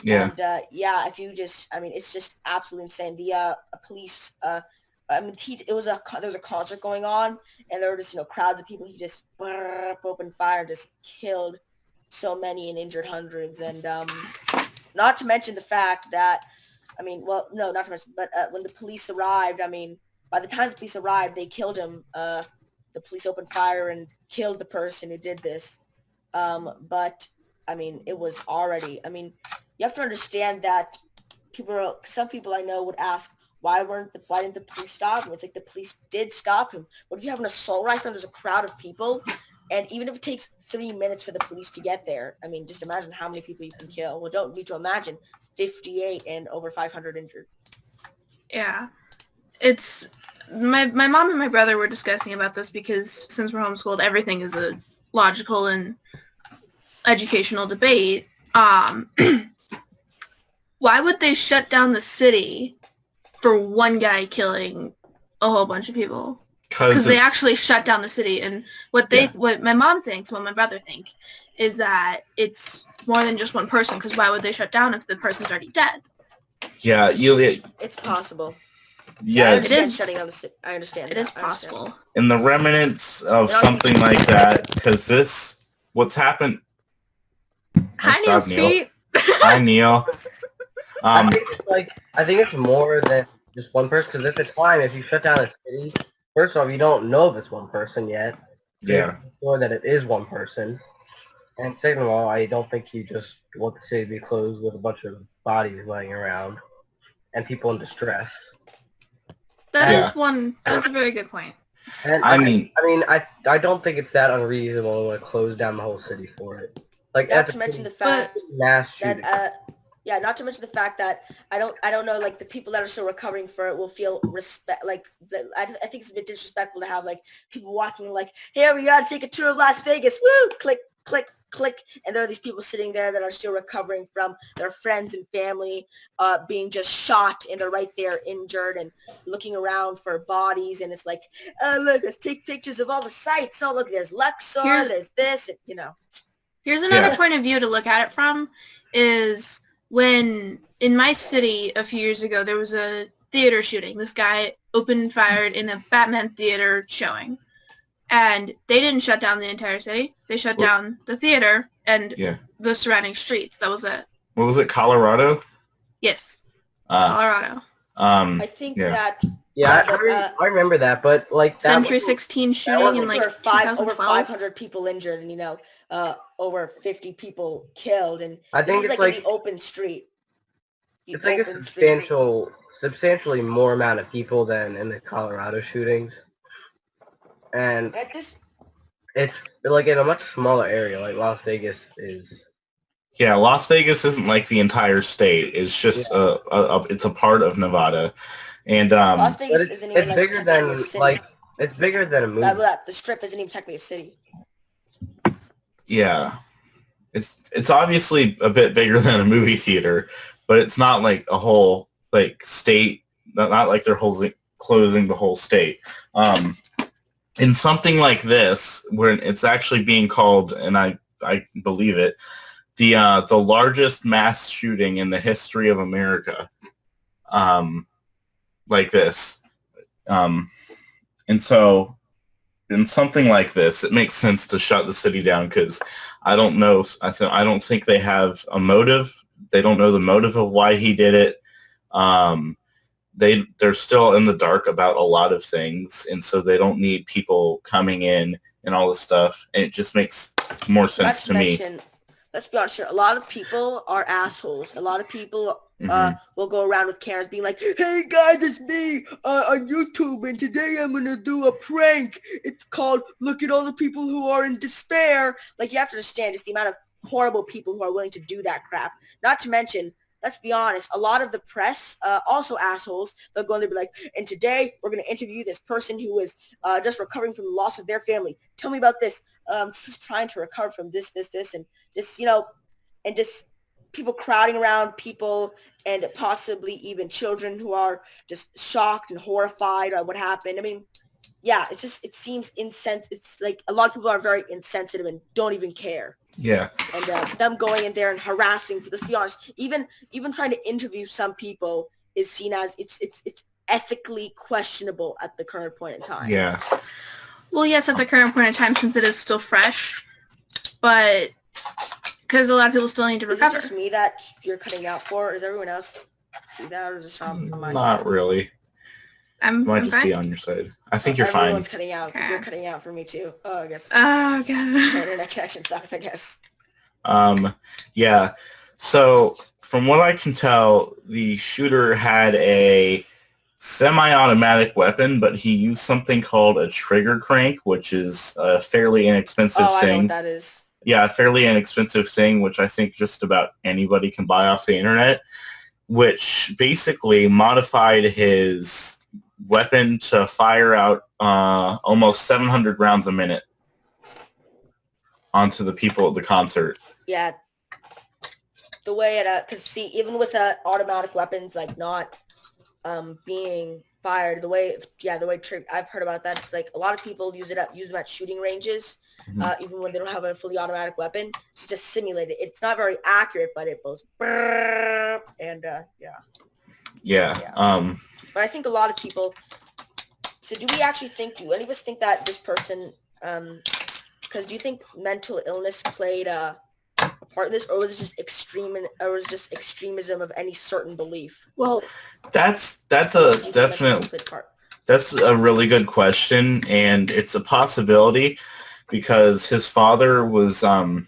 Yeah. And if you just, it's just absolutely insane. The police, there was a concert going on, and there were just crowds of people. He just opened fire, just killed so many and injured hundreds. And not to mention the fact that, not to mention, but when the police arrived, by the time the police arrived, they killed him. The police opened fire and killed the person who did this. But it was already. You have to understand that some people I know would ask, why didn't the police stop him? It's like the police did stop him. What if you have an assault rifle and there's a crowd of people, and even if it takes 3 minutes for the police to get there, just imagine how many people you can kill. Well, don't need to imagine 58 and over 500 injured. Yeah. It's my mom and my brother were discussing about this because since we're homeschooled, everything is a logical and educational debate. Why would they shut down the city for one guy killing a whole bunch of people? Because they actually shut down the city, and what my mom thinks, what my brother think, is that it's more than just one person. Because why would they shut down if the person's already dead? Yeah, it's possible. Yeah, it is shutting down the city. I understand. It is possible. In the remnants of something like that, because what's happened. Hi, Neil's feet. Hi, Neil. I think it's more than just one person. Because at the time, if you shut down a city, first off, you don't know if it's one person yet. So yeah. Sure that it is one person. And second of all, I don't think you just want the city to be closed with a bunch of bodies laying around and people in distress. That's a very good point. And I don't think it's that unreasonable to close down the whole city for it. Not to mention the fact that not to mention the fact that I don't know, like, the people that are still recovering for it will feel respect. I think it's a bit disrespectful to have people walking here we are to take a tour of Las Vegas. Woo! Click, click, click. And there are these people sitting there that are still recovering from their friends and family being just shot, and they're right there injured and looking around for bodies. And it's like, oh, look, let's take pictures of all the sites. Oh, look, there's Luxor, there's this, and, Here's another point of view to look at it from is when in my city a few years ago, there was a theater shooting. This guy opened fired in a Batman theater showing. And they didn't shut down the entire city. They shut down the theater and the surrounding streets. That was it. What was it, Colorado? Yes. Colorado. I think that... Yeah, I remember that, but Century 16 shooting in over 500 people injured and over 50 people killed, and I think it's in the open street. It's a substantially more amount of people than in the Colorado shootings, and it's in a much smaller area, like Las Vegas is. Yeah, Las Vegas isn't like the entire state. It's just it's a part of Nevada. And Las Vegas isn't even bigger than a city. It's bigger than a movie. The Strip isn't even technically a city. Yeah, it's obviously a bit bigger than a movie theater, but it's not like a whole state. Not like they're closing the whole state. In something like this, where it's actually being called, and I believe it, the largest mass shooting in the history of America. Like this. And so in something like this, it makes sense to shut the city down because I don't know. I don't think they have a motive. They don't know the motive of why he did it. They're still in the dark about a lot of things, and so they don't need people coming in and all this stuff. And it just makes more sense to me. Let's be honest here. A lot of people are assholes. A lot of people will go around with cameras being like, "Hey guys, it's me on YouTube, and today I'm gonna do a prank. It's called Look at All the People Who Are in Despair." Like, you have to understand just the amount of horrible people who are willing to do that crap. Not to mention, let's be honest, a lot of the press, also assholes, they'll go and they'll be like, "And today we're going to interview this person who is just recovering from the loss of their family. Tell me about this. Just trying to recover from this, and just, and just people crowding around people and possibly even children who are just shocked and horrified at what happened. I mean, yeah, it seems insensitive. It's like a lot of people are very insensitive and don't even care. Yeah. And them going in there and harassing, let's be honest, even trying to interview some people is seen as it's ethically questionable at the current point in time. Yeah. Well, yes, at the current point in time, since it is still fresh, but because a lot of people still need to recover. Is it just me that you're cutting out for? Is everyone else see that, or just on my side? Not really. Might just be on your side. I think you're fine. Everyone's cutting out because you're cutting out for me too. Oh, I guess. Oh, God. My internet connection sucks, I guess. Yeah. So from what I can tell, the shooter had a semi-automatic weapon, but he used something called a trigger crank, which is a fairly inexpensive thing. I know what that is. Yeah, a fairly inexpensive thing, which I think just about anybody can buy off the internet, which basically modified his weapon to fire out almost 700 rounds a minute onto the people at the concert. Yeah. The way it, because see, even with automatic weapons, like not being fired, the way I've heard about that, it's like a lot of people use them at shooting ranges, even when they don't have a fully automatic weapon. It's just simulated. It's not very accurate, but it goes and Yeah. But I think a lot of people. So do any of us think that this person, because do you think mental illness played a part in this, or was it just extremism of any certain belief? Well, that's a definite. That's a really good question, and it's a possibility because his father was a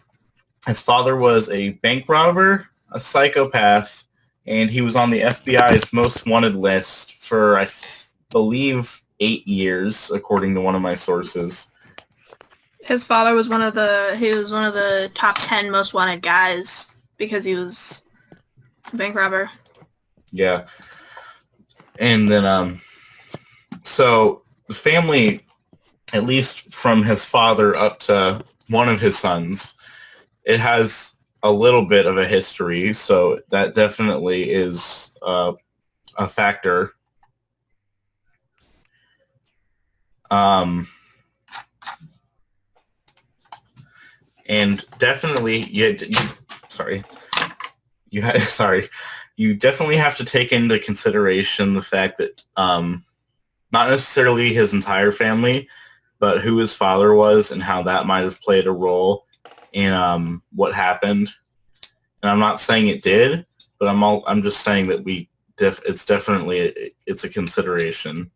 bank robber, a psychopath, and he was on the FBI's most wanted list for, I believe, 8 years, according to one of my sources. His father was one of the top 10 most wanted guys because he was a bank robber. Yeah. And then, so the family, at least from his father up to one of his sons, it has a little bit of a history, so that definitely is a factor. And definitely, you definitely have to take into consideration the fact that not necessarily his entire family, but who his father was and how that might have played a role in what happened. And I'm not saying it did, but I'm just saying that it's definitely it's a consideration.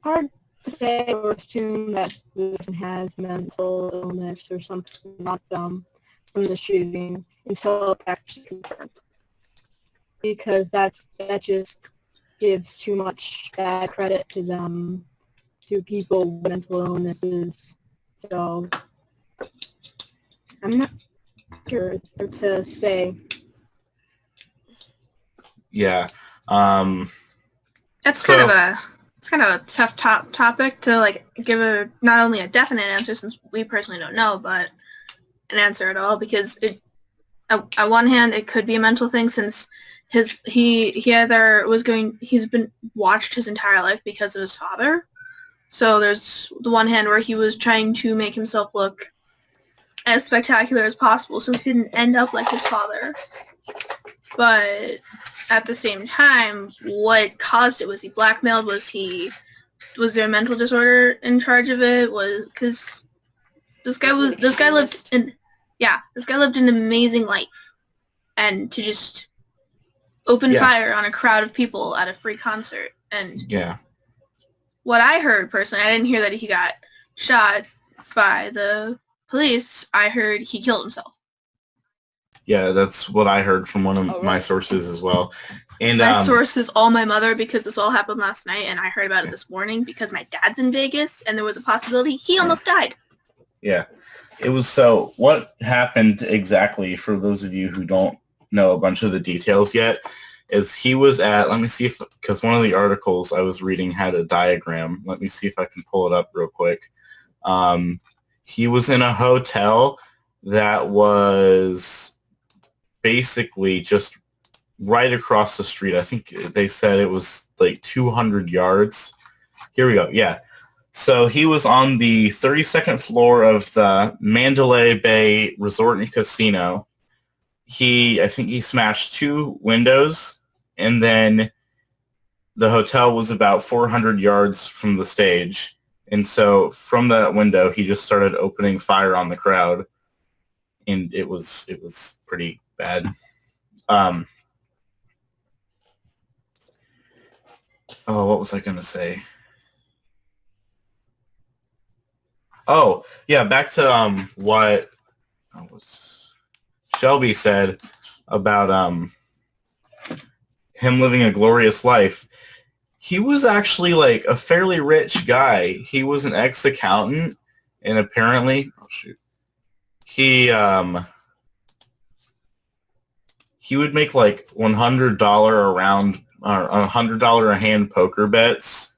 Hard to say or assume that the person has mental illness or something not from the shooting until it's actually confirmed, because that just gives too much bad credit to them, to people with mental illnesses. So I'm not sure to say. Yeah. It's kind of a tough topic to give not only a definite answer, since we personally don't know, but an answer at all, because on one hand it could be a mental thing, since he's been watched his entire life because of his father. So there's the one hand where he was trying to make himself look as spectacular as possible so he didn't end up like his father. But at the same time, what caused it? Was he blackmailed? Was there a mental disorder in charge of it? Because this guy lived an amazing life, and to just open fire on a crowd of people at a free concert. And what I heard personally, I didn't hear that he got shot by the police, I heard he killed himself. Yeah, that's what I heard from one of my sources as well. And my source is all my mother, because this all happened last night, and I heard about it this morning because my dad's in Vegas, and there was a possibility he almost died. Yeah. It was so what happened exactly, for those of you who don't know a bunch of the details yet, is he was at, let me see if, because one of the articles I was reading had a diagram. Let me see if I can pull it up real quick. He was in a hotel that was basically just right across the street. I think they said it was like 200 yards. Here we go. Yeah. So he was on the 32nd floor of the Mandalay Bay Resort and Casino. I think he smashed 2 windows, and then the hotel was about 400 yards from the stage. And so from that window, he just started opening fire on the crowd, and it was pretty bad. What was I going to say? Oh, yeah, back to what Shelby said about him living a glorious life. He was actually like a fairly rich guy. He was an ex-accountant, and apparently, he would make like $100 around or $100 a hand poker bets,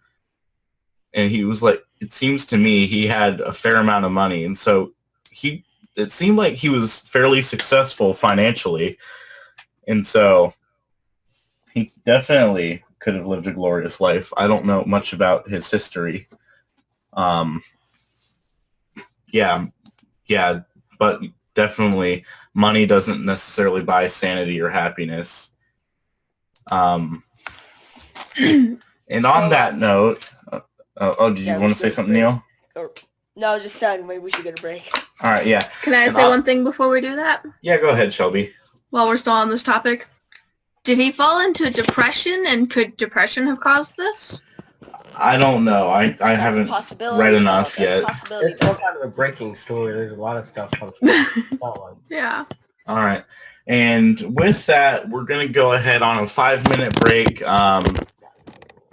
and he was like, it seems to me he had a fair amount of money, and so it seemed like he was fairly successful financially, and so he definitely could have lived a glorious life. I don't know much about his history. Yeah, but definitely money doesn't necessarily buy sanity or happiness. And on that note, did you want to say something, Neil? No, I was just saying maybe we should get a break. All right, yeah. Can I say one thing before we do that? Yeah, go ahead, Shelby. While we're still on this topic. Did he fall into depression, and could depression have caused this? I don't know. I haven't read enough yet. It's all kind of a breaking story. There's a lot of stuff on that one. Yeah. All right. And with that, we're going to go ahead on a 5-minute break.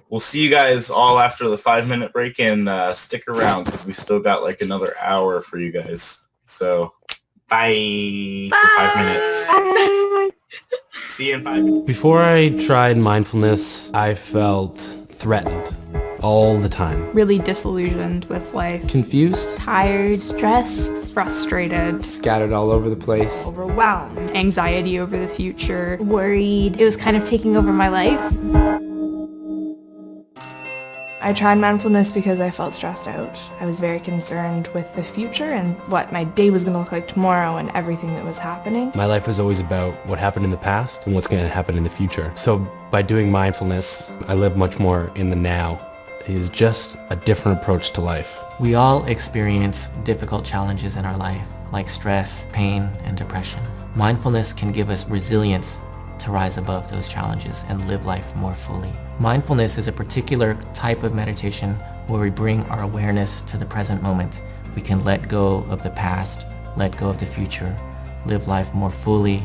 We'll see you guys all after the 5-minute break, and stick around because we still got like another hour for you guys. So bye. For 5 minutes. Bye. See you in 5 minutes. Before I tried mindfulness, I felt threatened all the time. Really disillusioned with life. Confused. Tired. Stressed. Frustrated. Scattered all over the place. Overwhelmed. Anxiety over the future. Worried. It was kind of taking over my life. I tried mindfulness because I felt stressed out. I was very concerned with the future and what my day was going to look like tomorrow and everything that was happening. My life was always about what happened in the past and what's going to happen in the future. So by doing mindfulness, I live much more in the now. It is just a different approach to life. We all experience difficult challenges in our life, like stress, pain, and depression. Mindfulness can give us resilience to rise above those challenges and live life more fully. Mindfulness is a particular type of meditation where we bring our awareness to the present moment. We can let go of the past, let go of the future, live life more fully,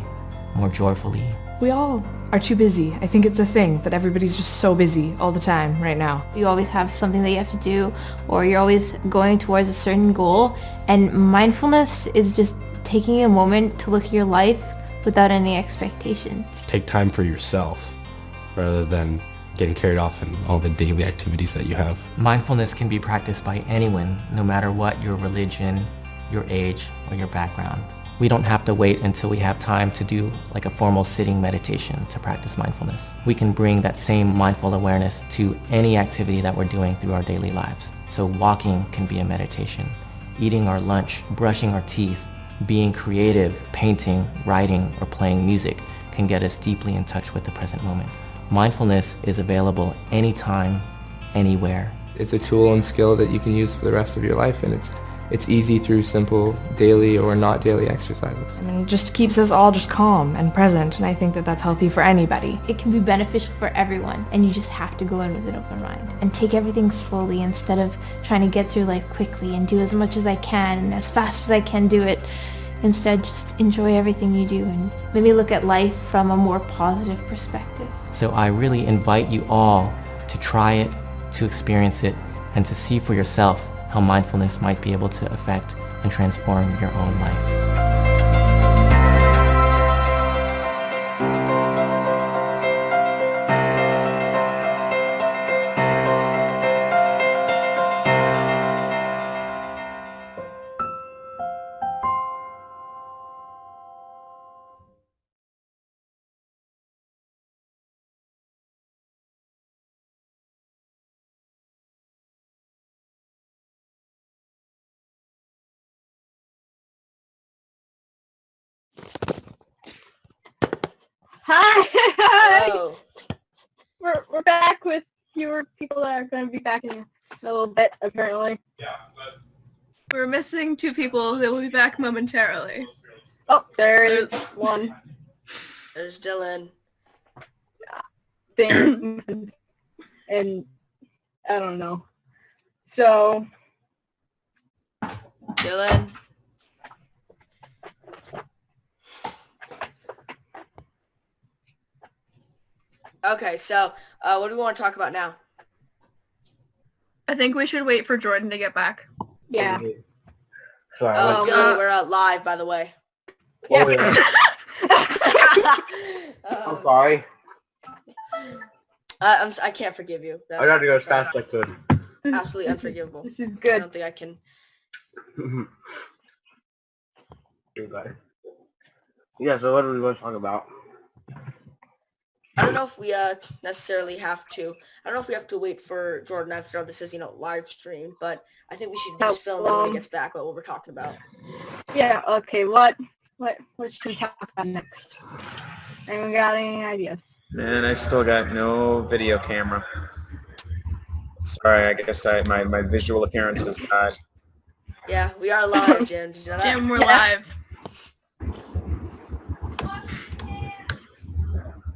more joyfully. We all are too busy. I think it's a thing that everybody's just so busy all the time right now. You always have something that you have to do, or you're always going towards a certain goal, and mindfulness is just taking a moment to look at your life without any expectations. Take time for yourself rather than getting carried off in all the daily activities that you have. Mindfulness can be practiced by anyone, no matter what your religion, your age, or your background. We don't have to wait until we have time to do like a formal sitting meditation to practice mindfulness. We can bring that same mindful awareness to any activity that we're doing through our daily lives. So walking can be a meditation. Eating our lunch, brushing our teeth, being creative, painting, writing, or playing music can get us deeply in touch with the present moment. Mindfulness is available anytime, anywhere. It's a tool and skill that you can use for the rest of your life, and it's It's easy through simple daily or not daily exercises. I mean, it just keeps us all just calm and present, and I think that that's healthy for anybody. It can be beneficial for everyone, and you just have to go in with an open mind and take everything slowly instead of trying to get through life quickly and do as much as I can and as fast as I can do it. Instead, just enjoy everything you do and maybe look at life from a more positive perspective. So I really invite you all to try it, to experience it, and to see for yourself how mindfulness might be able to affect and transform your own life. Hi! Hello. We're back with fewer people that are going to be back in a little bit, apparently. We're missing 2 people that will be back momentarily. Oh, there is one. There's Dylan. Thing. And I don't know. So, Dylan. Okay, so what do we want to talk about now? I think we should wait for Jordan to get back. yeah. Sorry. Oh, Dylan, we're live, by the way. Oh, yeah. I'm sorry. I can't forgive you. I got to go as fast as I could. Absolutely unforgivable. This is I good. don't think I can. Goodbye. Yeah, so what do we want to talk about? I don't know if we necessarily have to. I don't know if we have to wait for Jordan after this is, live stream, but I think we should just film it when he gets back what we're talking about. Yeah, okay, what should we talk about next? Anyone got any ideas? Man, I still got no video camera. Sorry, I guess my visual appearance is bad. Yeah, we are live, Jim. Did you know that? Jim, we're live.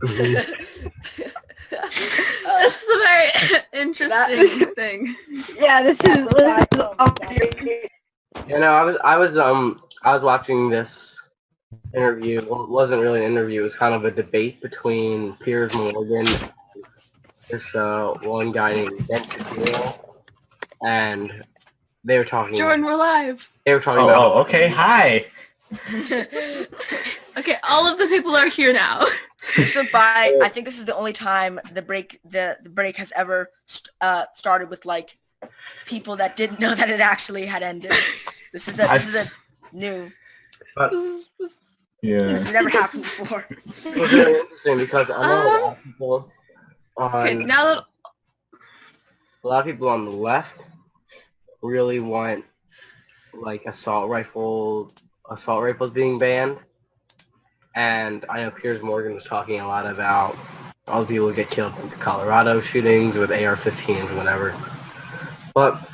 This is a very interesting thing. Yeah, this is I was watching this interview. Well, it wasn't really an interview. It was kind of a debate between Piers Morgan and this one guy named Ben Shapiro, and they were talking. Jordan, we're live. They were talking about. Oh, okay. Hi. Okay, all of the people are here now. This went by. I think this is the only time the break has ever started with like people that didn't know that it actually had ended. This is a new. Yeah. This has never happened before. It was really interesting because I know a lot of people Okay, now that a lot of people on the left really want like assault rifles being banned. And I know Piers Morgan was talking a lot about all the people who get killed in the Colorado shootings with AR-15s or whatever. But at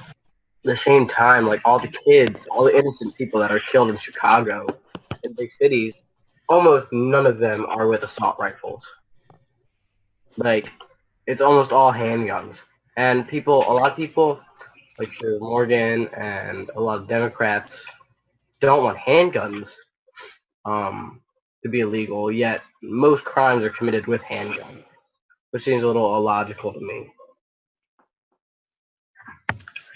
the same time, like all the kids, all the innocent people that are killed in Chicago, in big cities, almost none of them are with assault rifles. Like, it's almost all handguns. And a lot of people, like Piers Morgan and a lot of Democrats, don't want handguns to be illegal, yet most crimes are committed with handguns, which seems a little illogical to me.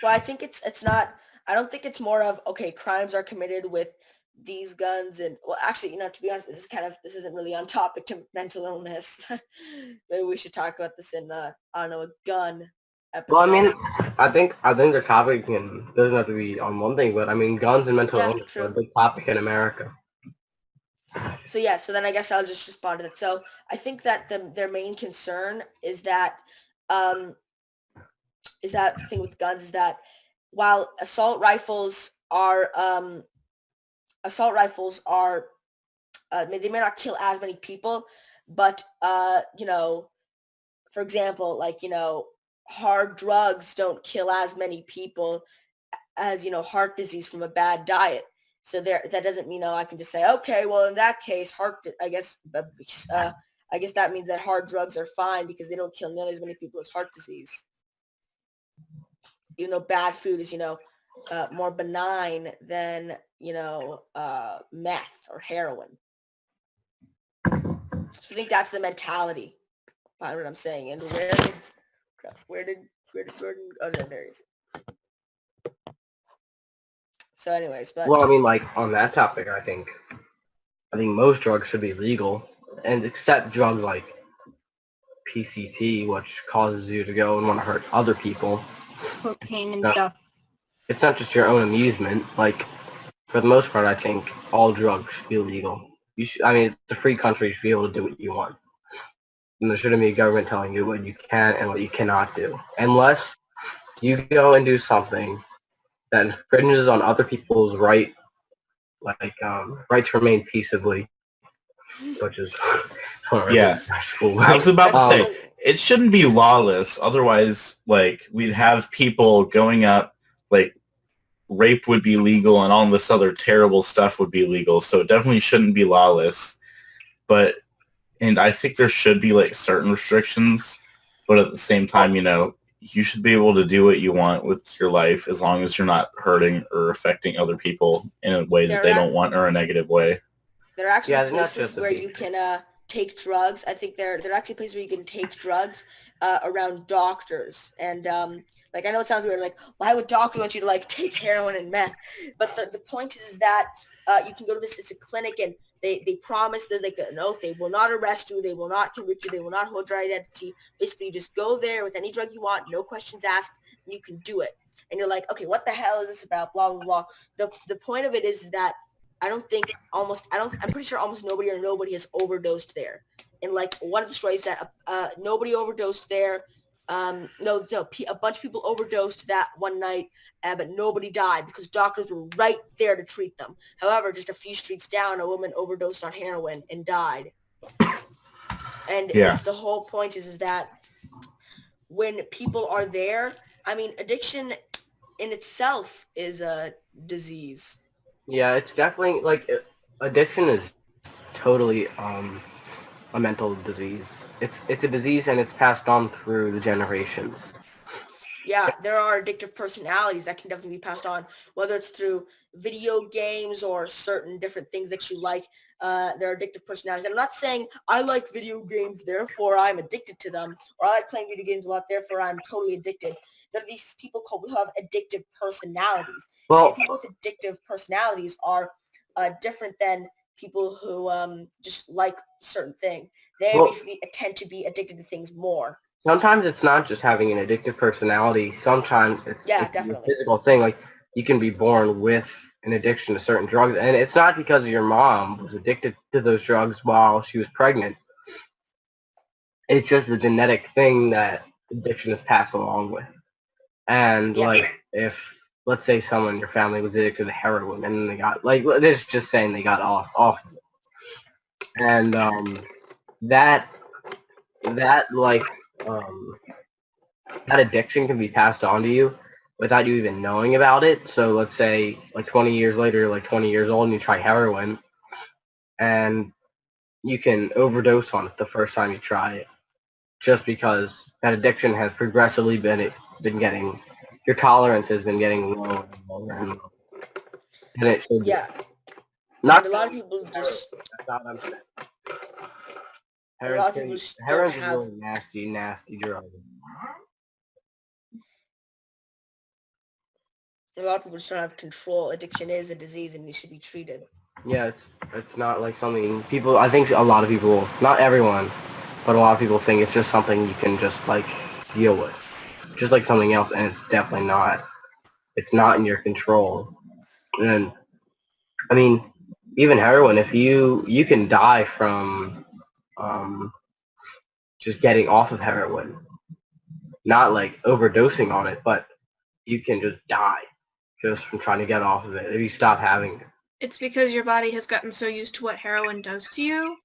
Well, I think it's not. I don't think it's more of okay. Crimes are committed with these guns, and well, actually, to be honest, this isn't really on topic to mental illness. Maybe we should talk about this in a gun episode. Well, I mean, I think the topic doesn't have to be on one thing, but I mean, guns and mental illness are a big topic in America. So yeah, so then I guess I'll just respond to that. So I think that their main concern is that the thing with guns is that while assault rifles are they may not kill as many people, but for example, like hard drugs don't kill as many people has, heart disease from a bad diet. So that doesn't mean, I can just say, okay, well, in that case, I guess that means that hard drugs are fine because they don't kill nearly as many people as heart disease. Even though bad food is, more benign than, meth or heroin. So I think that's the mentality behind what I'm saying. And where did Jordan? Oh, no, there he is. So anyways, but Well, I mean, like on that topic, I think most drugs should be legal, and except drugs like PCP, which causes you to go and want to hurt other people. Cocaine and No, stuff. it's not just your own amusement. Like for the most part, I think all drugs should be legal. I mean, it's a free country. You should be able to do what you want, and there shouldn't be a government telling you what you can and what you cannot do, unless you go and do something that infringes on other people's right to remain peaceably, which is Yeah. I was about to say, it shouldn't be lawless. Otherwise, like, we'd have people going up, like, rape would be legal and all this other terrible stuff would be legal. So it definitely shouldn't be lawless. And I think there should be, like, certain restrictions. But at the same time, you should be able to do what you want with your life as long as you're not hurting or affecting other people in a way that they don't want or a negative way. There are actually places where you can take drugs. I think there are actually places where you can take drugs around doctors. And I know it sounds weird. Like, why would doctors want you to like take heroin and meth? But the point is that you can go to this. It's a clinic, and they promise there's like an oath. They will not arrest you. They will not convict you. They will not hold your identity. Basically, you just go there with any drug you want, no questions asked, and you can do it. And you're like, okay, what the hell is this about? Blah blah blah. The point of it is that I'm pretty sure almost nobody has overdosed there. And like one of the stories that nobody overdosed there. A bunch of people overdosed that one night, but nobody died because doctors were right there to treat them. However, just a few streets down, a woman overdosed on heroin and died. And it's the whole point is that when people are there, I mean, addiction in itself is a disease. Yeah, it's definitely, like, addiction is totally a mental disease. It's a disease, and it's passed on through the generations. Yeah, there are addictive personalities that can definitely be passed on, whether it's through video games or certain different things that you like. There are addictive personalities. And I'm not saying I like video games, therefore I'm addicted to them, or I like playing video games a lot, therefore I'm totally addicted. There are these people who have addictive personalities. Well, and people with addictive personalities are different than people who just like certain thing. They basically tend to be addicted to things more. Sometimes it's not just having an addictive personality. Sometimes it's a physical thing. Like, you can be born with an addiction to certain drugs, and it's not because your mom was addicted to those drugs while she was pregnant. It's just a genetic thing that addiction is passed along with. And like, if let's say someone in your family was addicted to heroin, and they got, like, this is just saying they got off of it, and that addiction can be passed on to you without you even knowing about it. So let's say like 20 years later, you're like 20 years old and you try heroin, and you can overdose on it the first time you try it, just because that addiction has progressively been getting, your tolerance has been getting lower and lower and lower. And it should be. Not and a lot of people just. That's not what I'm saying. A lot of people just heroin's a really nasty drug. A lot of people just don't have control. Addiction is a disease and it should be treated. Yeah, it's not like something people, I think a lot of people, not everyone, but a lot of people think it's just something you can just like deal with. Just like something else, and it's definitely not. It's not in your control. And I mean, even heroin, if you can die from just getting off of heroin. Not like overdosing on it, but you can just die just from trying to get off of it if you stop having it. It's because your body has gotten so used to what heroin does to you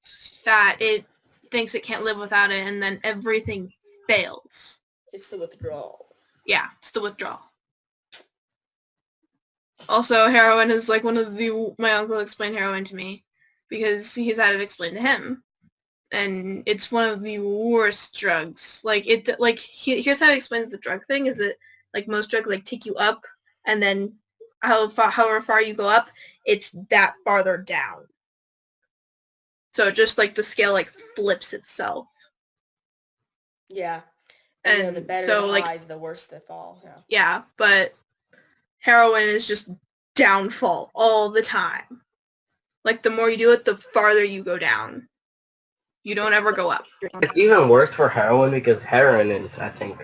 that it thinks it can't live without it, and then everything fails. It's the withdrawal. Yeah, it's the withdrawal. Also, heroin is like my uncle explained heroin to me because he's had it explained to him. And it's one of the worst drugs. Here's how he explains the drug thing, is it, like, most drugs, like, take you up, and then however far you go up, it's that farther down. So just, like, the scale, like, flips itself. Yeah. And the better so, the like, highs, the worse the fall. Yeah. Yeah, but heroin is just downfall all the time. Like, the more you do it, the farther you go down. You don't ever go up. It's even worse for heroin because heroin is, I think,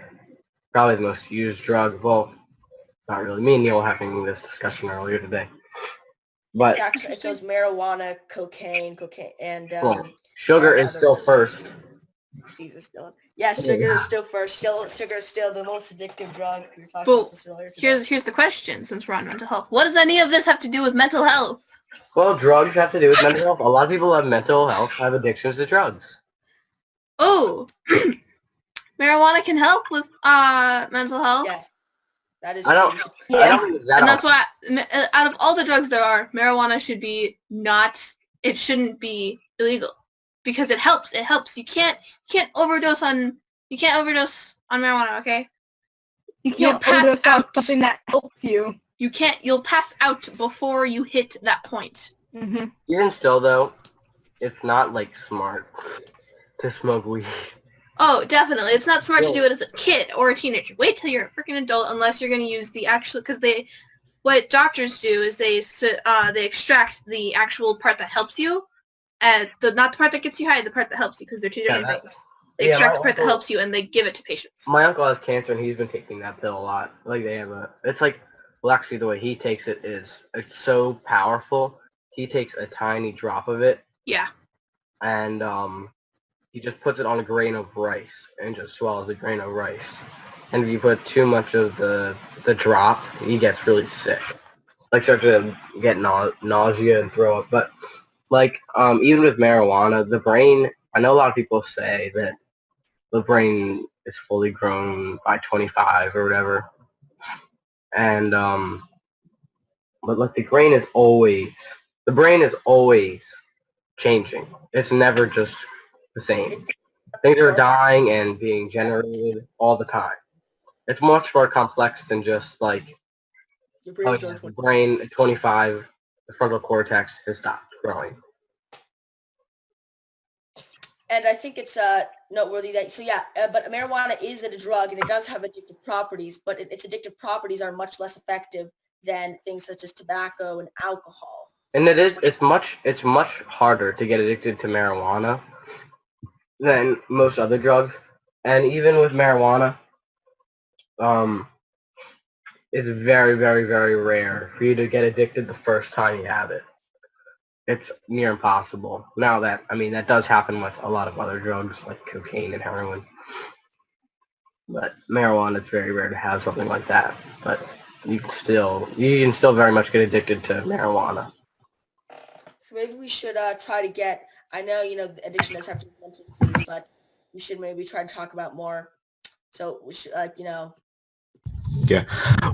probably the most used drug. Well, not really. Me and Neil were having this discussion earlier today. But Yeah, 'cause it goes marijuana, cocaine, and sugar is still first. Jesus, Dylan. Yeah, sugar is still first. Sugar is still the most addictive drug. We were talking Well, about this earlier today. here's the question, since we're on mental health. What does any of this have to do with mental health? Well, drugs have to do with mental health. A lot of people have mental health, have addictions to drugs. Oh, marijuana can help with mental health. Yes, that is I don't use that And that's often. why, out of all the drugs there are, marijuana should be it shouldn't be illegal. Because it helps. It helps. You can't overdose on marijuana, okay? You'll pass out something that helps you. You'll pass out before you hit that point. Mm-hmm. Even still, though, it's not, like, smart to smoke weed. Oh, definitely. It's not smart to do it as a kid or a teenager. Wait till you're a freaking adult, unless you're going to use the actual, because what doctors do is they extract the actual part that helps you, and not the part that gets you high, the part that helps you, because they're two different things. They extract the part that helps you, and they give it to patients. My uncle has cancer, and he's been taking that pill a lot. Like, it's like, well, actually, the way he takes it is, it's so powerful. He takes a tiny drop of it. Yeah. And, he just puts it on a grain of rice, and just swallows a grain of rice. And if you put too much of the drop, he gets really sick. Like, starts to get nausea and throw up. But, like, even with marijuana, the brain, I know a lot of people say that the brain is fully grown by 25 or whatever. And, but like the brain is always changing. It's never just the same. Things are dying and being generated all the time. It's much more complex than just like, the brain at 25, the frontal cortex has stopped growing. And I think it's noteworthy that, but marijuana is a drug, and it does have addictive properties, but its addictive properties are much less effective than things such as tobacco and alcohol. And it's much harder to get addicted to marijuana than most other drugs. And even with marijuana, it's very, very, very rare for you to get addicted the first time you have it. It's near impossible. Now that does happen with a lot of other drugs like cocaine and heroin. But marijuana, it's very rare to have something like that. But you can still very much get addicted to marijuana. So maybe we should try to get, I know, addiction does have to be mental disease, but we should maybe try to talk about more. So we should, Yeah.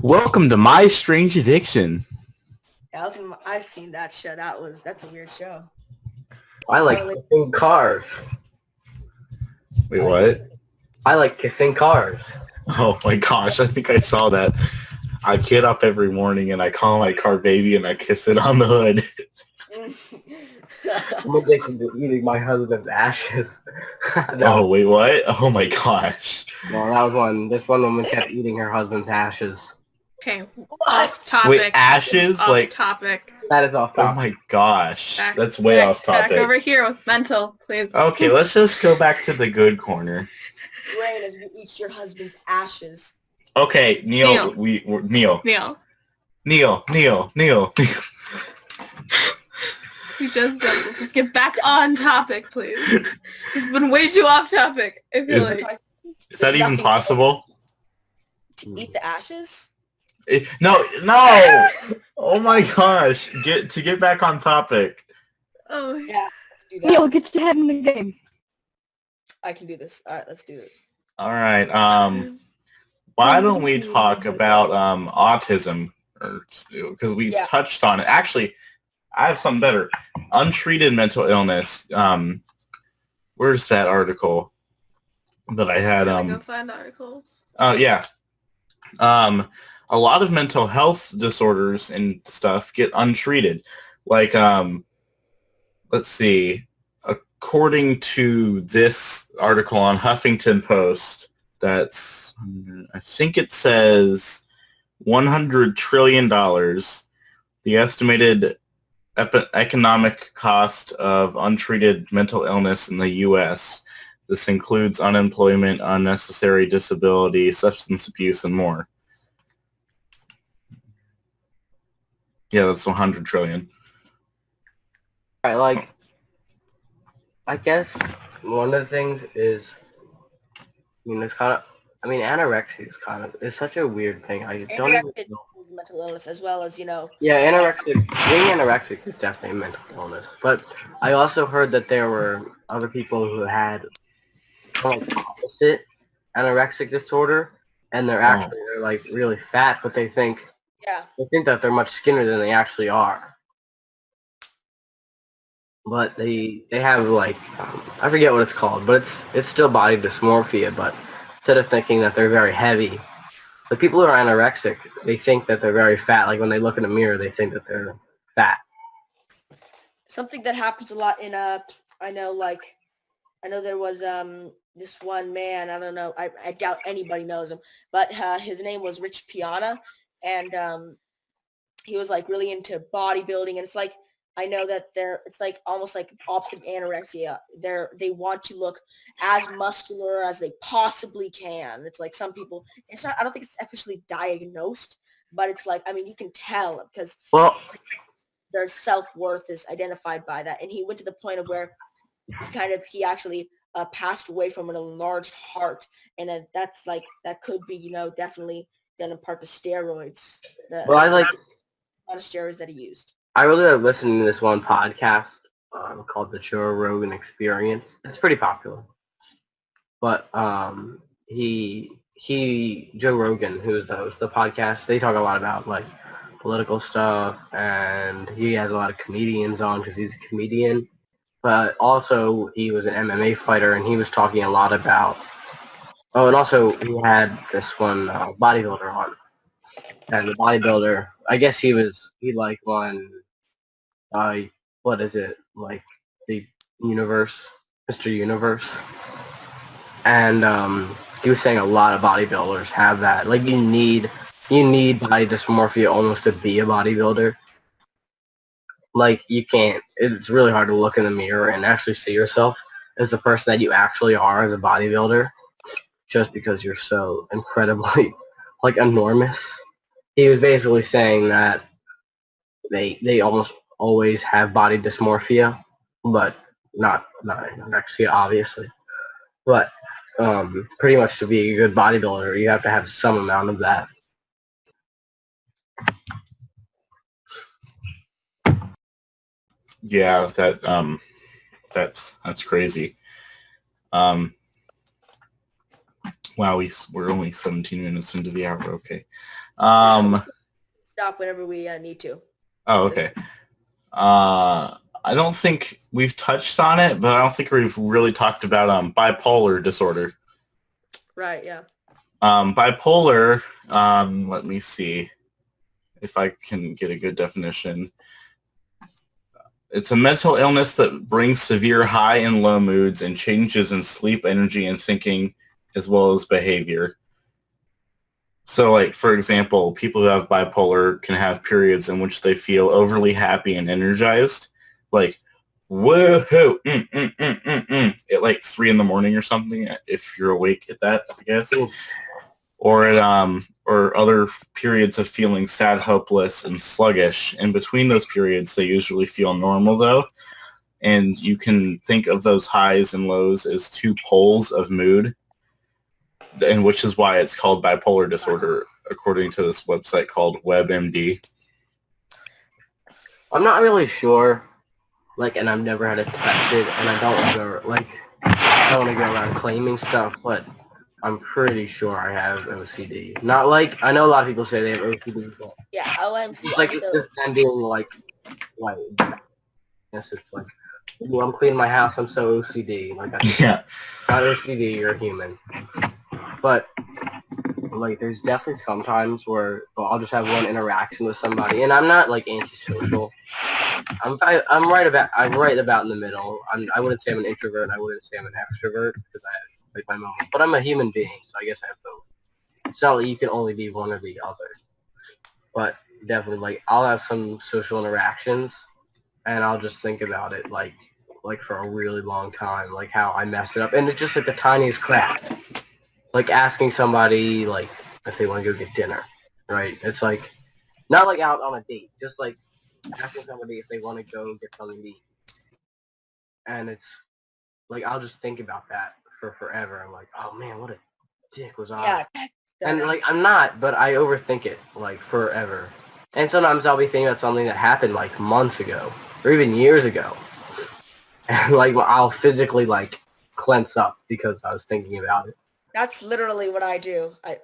Welcome to My Strange Addiction. Yeah, I've seen that show. That's a weird show. I like kissing cars. Wait, what? I like kissing cars. Oh my gosh, I think I saw that. I get up every morning and I call my car baby and I kiss it on the hood. I'm addicted to eating my husband's ashes. Oh, wait, what? Oh my gosh. Well, that was one. This one woman kept eating her husband's ashes. Okay, off topic. Wait, ashes? Off topic. That is off topic. Oh my gosh. That's way off topic. Back over here with mental, please. Okay, let's just go back to the good corner. Brain, if you eat your husband's ashes. Okay, Neil. Neil. We just let's get back on topic, please. This has been way too off topic. I feel Is that even possible? To eat the ashes? No. Oh my gosh. Get back on topic. Oh yeah. Let's do that. Neil, get your head in the game. I can do this. All right, let's do it. All right. Why don't we talk about autism because we've touched on it. Actually, I have something better. Untreated mental illness. Where's that article that I had? Go find articles. Yeah. A lot of mental health disorders and stuff get untreated. Like, let's see. According to this article on Huffington Post, that's, I think it says $100 trillion. The estimated economic cost of untreated mental illness in the U.S. This includes unemployment, unnecessary disability, substance abuse, and more. Yeah, that's 100 trillion. Right, like, I guess one of the things is, it's kind of, anorexia is it's such a weird thing. I don't even know. Is mental illness as well as, Yeah, being anorexic is definitely a mental illness. But I also heard that there were other people who had opposite anorexic disorder, and they're like really fat, but they think that they're much skinnier than they actually are. But they have like, I forget what it's called, but it's still body dysmorphia. But instead of thinking that they're very heavy, the people who are anorexic, they think that they're very fat. Like when they look in the mirror, they think that they're fat. Something that happens a lot in I know there was this one man, I don't know, I doubt anybody knows him, but his name was Rich Piana, and he was like really into bodybuilding, and it's like, I know that it's like almost like opposite of anorexia. They want to look as muscular as they possibly can. It's like some people, it's not, I don't think it's officially diagnosed, but it's like, you can tell because their self-worth is identified by that. And he went to the point of where he actually passed away from an enlarged heart. And then that's like, that could be, definitely done in part to steroids. A lot of steroids that he used. I really like listening to this one podcast called the Joe Rogan Experience. It's pretty popular. But Joe Rogan, who's the host of the podcast, they talk a lot about like political stuff, and he has a lot of comedians on because he's a comedian. But also he was an MMA fighter, and he was talking a lot about. Oh, and also he had this one bodybuilder on, and the bodybuilder, I guess he like won. What is it, like the universe, Mr. Universe, and he was saying a lot of bodybuilders have that. Like you need body dysmorphia almost to be a bodybuilder. Like you can't. It's really hard to look in the mirror and actually see yourself as the person that you actually are as a bodybuilder, just because you're so incredibly like enormous. He was basically saying that they almost always have body dysmorphia, but not anorexia, obviously. But pretty much to be a good bodybuilder, you have to have some amount of that. Yeah, that's crazy. Wow, we're only 17 minutes into the hour. Okay. Stop whenever we need to. Oh, okay. I don't think we've touched on it, but I don't think we've really talked about bipolar disorder. Right, yeah. Bipolar, let me see if I can get a good definition. It's a mental illness that brings severe high and low moods and changes in sleep, energy, and thinking, as well as behavior. So, like, for example, people who have bipolar can have periods in which they feel overly happy and energized, like, woohoo, at like 3 a.m. or something, if you're awake at that, I guess. Or at or other periods of feeling sad, hopeless, and sluggish. In between those periods, they usually feel normal, though. And you can think of those highs and lows as two poles of mood, and which is why it's called bipolar disorder, according to this website called WebMD. I'm not really sure, like, and I've never had it tested, and I don't want to go around claiming stuff, but I'm pretty sure I have OCD. Not like, I know a lot of people say they have OCD, but Yeah, OMG. it's like, it's just them being like, yes, it's like, I'm cleaning my house, I'm so OCD. Like, Yeah. not OCD, you're a human. But, like, there's definitely sometimes where I'll just have one interaction with somebody, and I'm not, like, antisocial. I'm right about in the middle. I wouldn't say I'm an introvert, and I wouldn't say I'm an extrovert, because I have, like, my moments. But I'm a human being, so I guess I have both. It's not like you can only be one or the other. But, definitely, like, I'll have some social interactions, and I'll just think about it, like for a really long time, like how I messed it up, and it's just like the tiniest crap, like asking somebody like if they want to go get dinner, right? It's like not like out on a date, just like asking somebody if they want to go get something to eat, and it's like I'll just think about that for forever. I'm like, oh man, what a dick was I? Yeah, And like I'm not, but I overthink it like forever, and sometimes I'll be thinking about something that happened like months ago or even years ago. And like I'll physically like clench up because I was thinking about it. That's literally what I do. I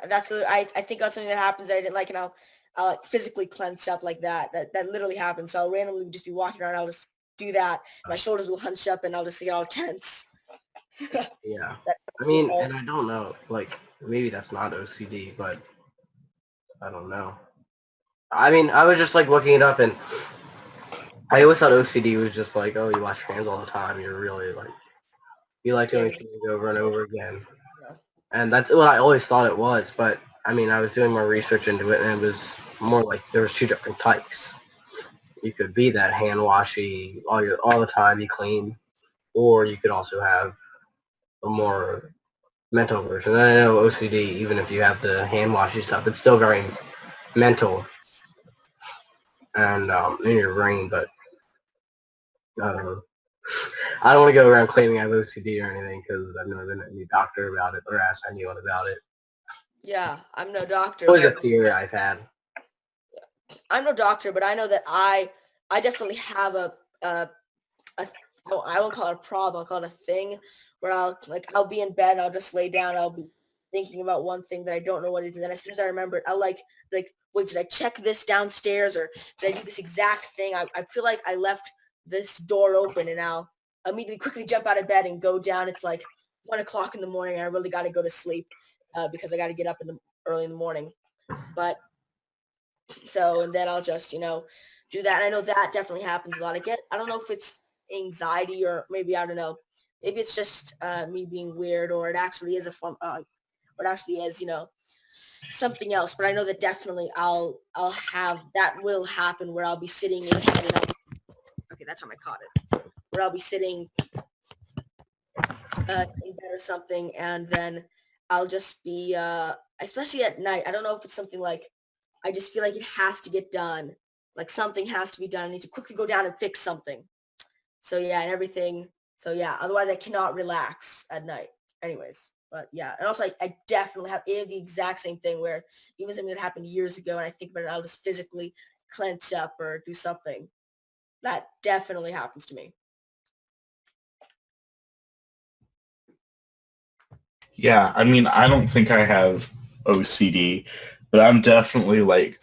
think about something that happens that I didn't like, and I'll like physically clench up like that. That literally happens. So I'll randomly just be walking around. I'll just do that. My shoulders will hunch up, and I'll just get all tense. Yeah. I mean, and I don't know. Like maybe that's not OCD, but I don't know. I mean, I was just like looking it up, and I always thought OCD was just like, oh, you wash your hands all the time. You're really like, you like doing things over and over again. And that's what I always thought it was. But I mean, I was doing more research into it, and it was more like there was two different types. You could be that hand washy all the time, you clean, or you could also have a more mental version. And I know OCD, even if you have the hand washy stuff, it's still very mental and in your brain. But I don't know. I don't want to go around claiming I have OCD or anything because I've never been to any doctor about it or asked anyone about it. Yeah, I'm no doctor. It's always a theory I've had. I'm no doctor, but I know that I definitely have I won't call it a problem. I'll call it a thing where I'll be in bed and I'll just lay down. I'll be thinking about one thing that I don't know what it is. And then as soon as I remember it, I'll like, wait, did I check this downstairs or did I do this exact thing? I feel like I left this door open and I'll immediately quickly jump out of bed and go down. It's like 1 o'clock in the morning. And I really got to go to sleep because I got to get up early in the morning. But so, and then I'll just, do that. And I know that definitely happens a lot. I don't know if it's anxiety or maybe, I don't know, maybe it's just me being weird or it actually is or it actually is, something else. But I know that definitely I'll have, that will happen where I'll be sitting in, okay, that time I caught it, where I'll be sitting in bed or something. And then I'll just be, especially at night, I don't know if it's something like, I just feel like it has to get done. Like something has to be done. I need to quickly go down and fix something. So yeah, and everything. So yeah, otherwise I cannot relax at night. Anyways, but yeah. And also I definitely have the exact same thing where even something that happened years ago and I think about it, I'll just physically clench up or do something. That definitely happens to me. Yeah, I mean, I don't think I have OCD, but I'm definitely like,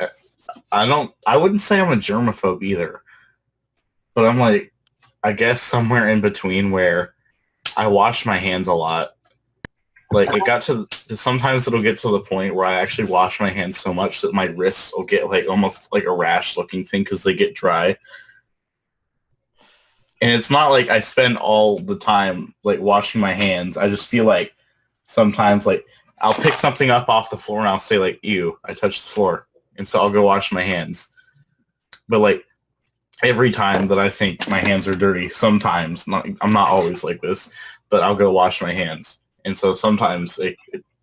I wouldn't say I'm a germaphobe either, but I'm like, I guess somewhere in between where I wash my hands a lot. Like it got to, sometimes it'll get to the point where I actually wash my hands so much that my wrists will get like almost like a rash looking thing because they get dry. And it's not like I spend all the time like washing my hands. I just feel like sometimes like I'll pick something up off the floor and I'll say like, ew, I touched the floor. And so I'll go wash my hands. But like every time that I think my hands are dirty, sometimes, I'm not always like this, but I'll go wash my hands. And so sometimes it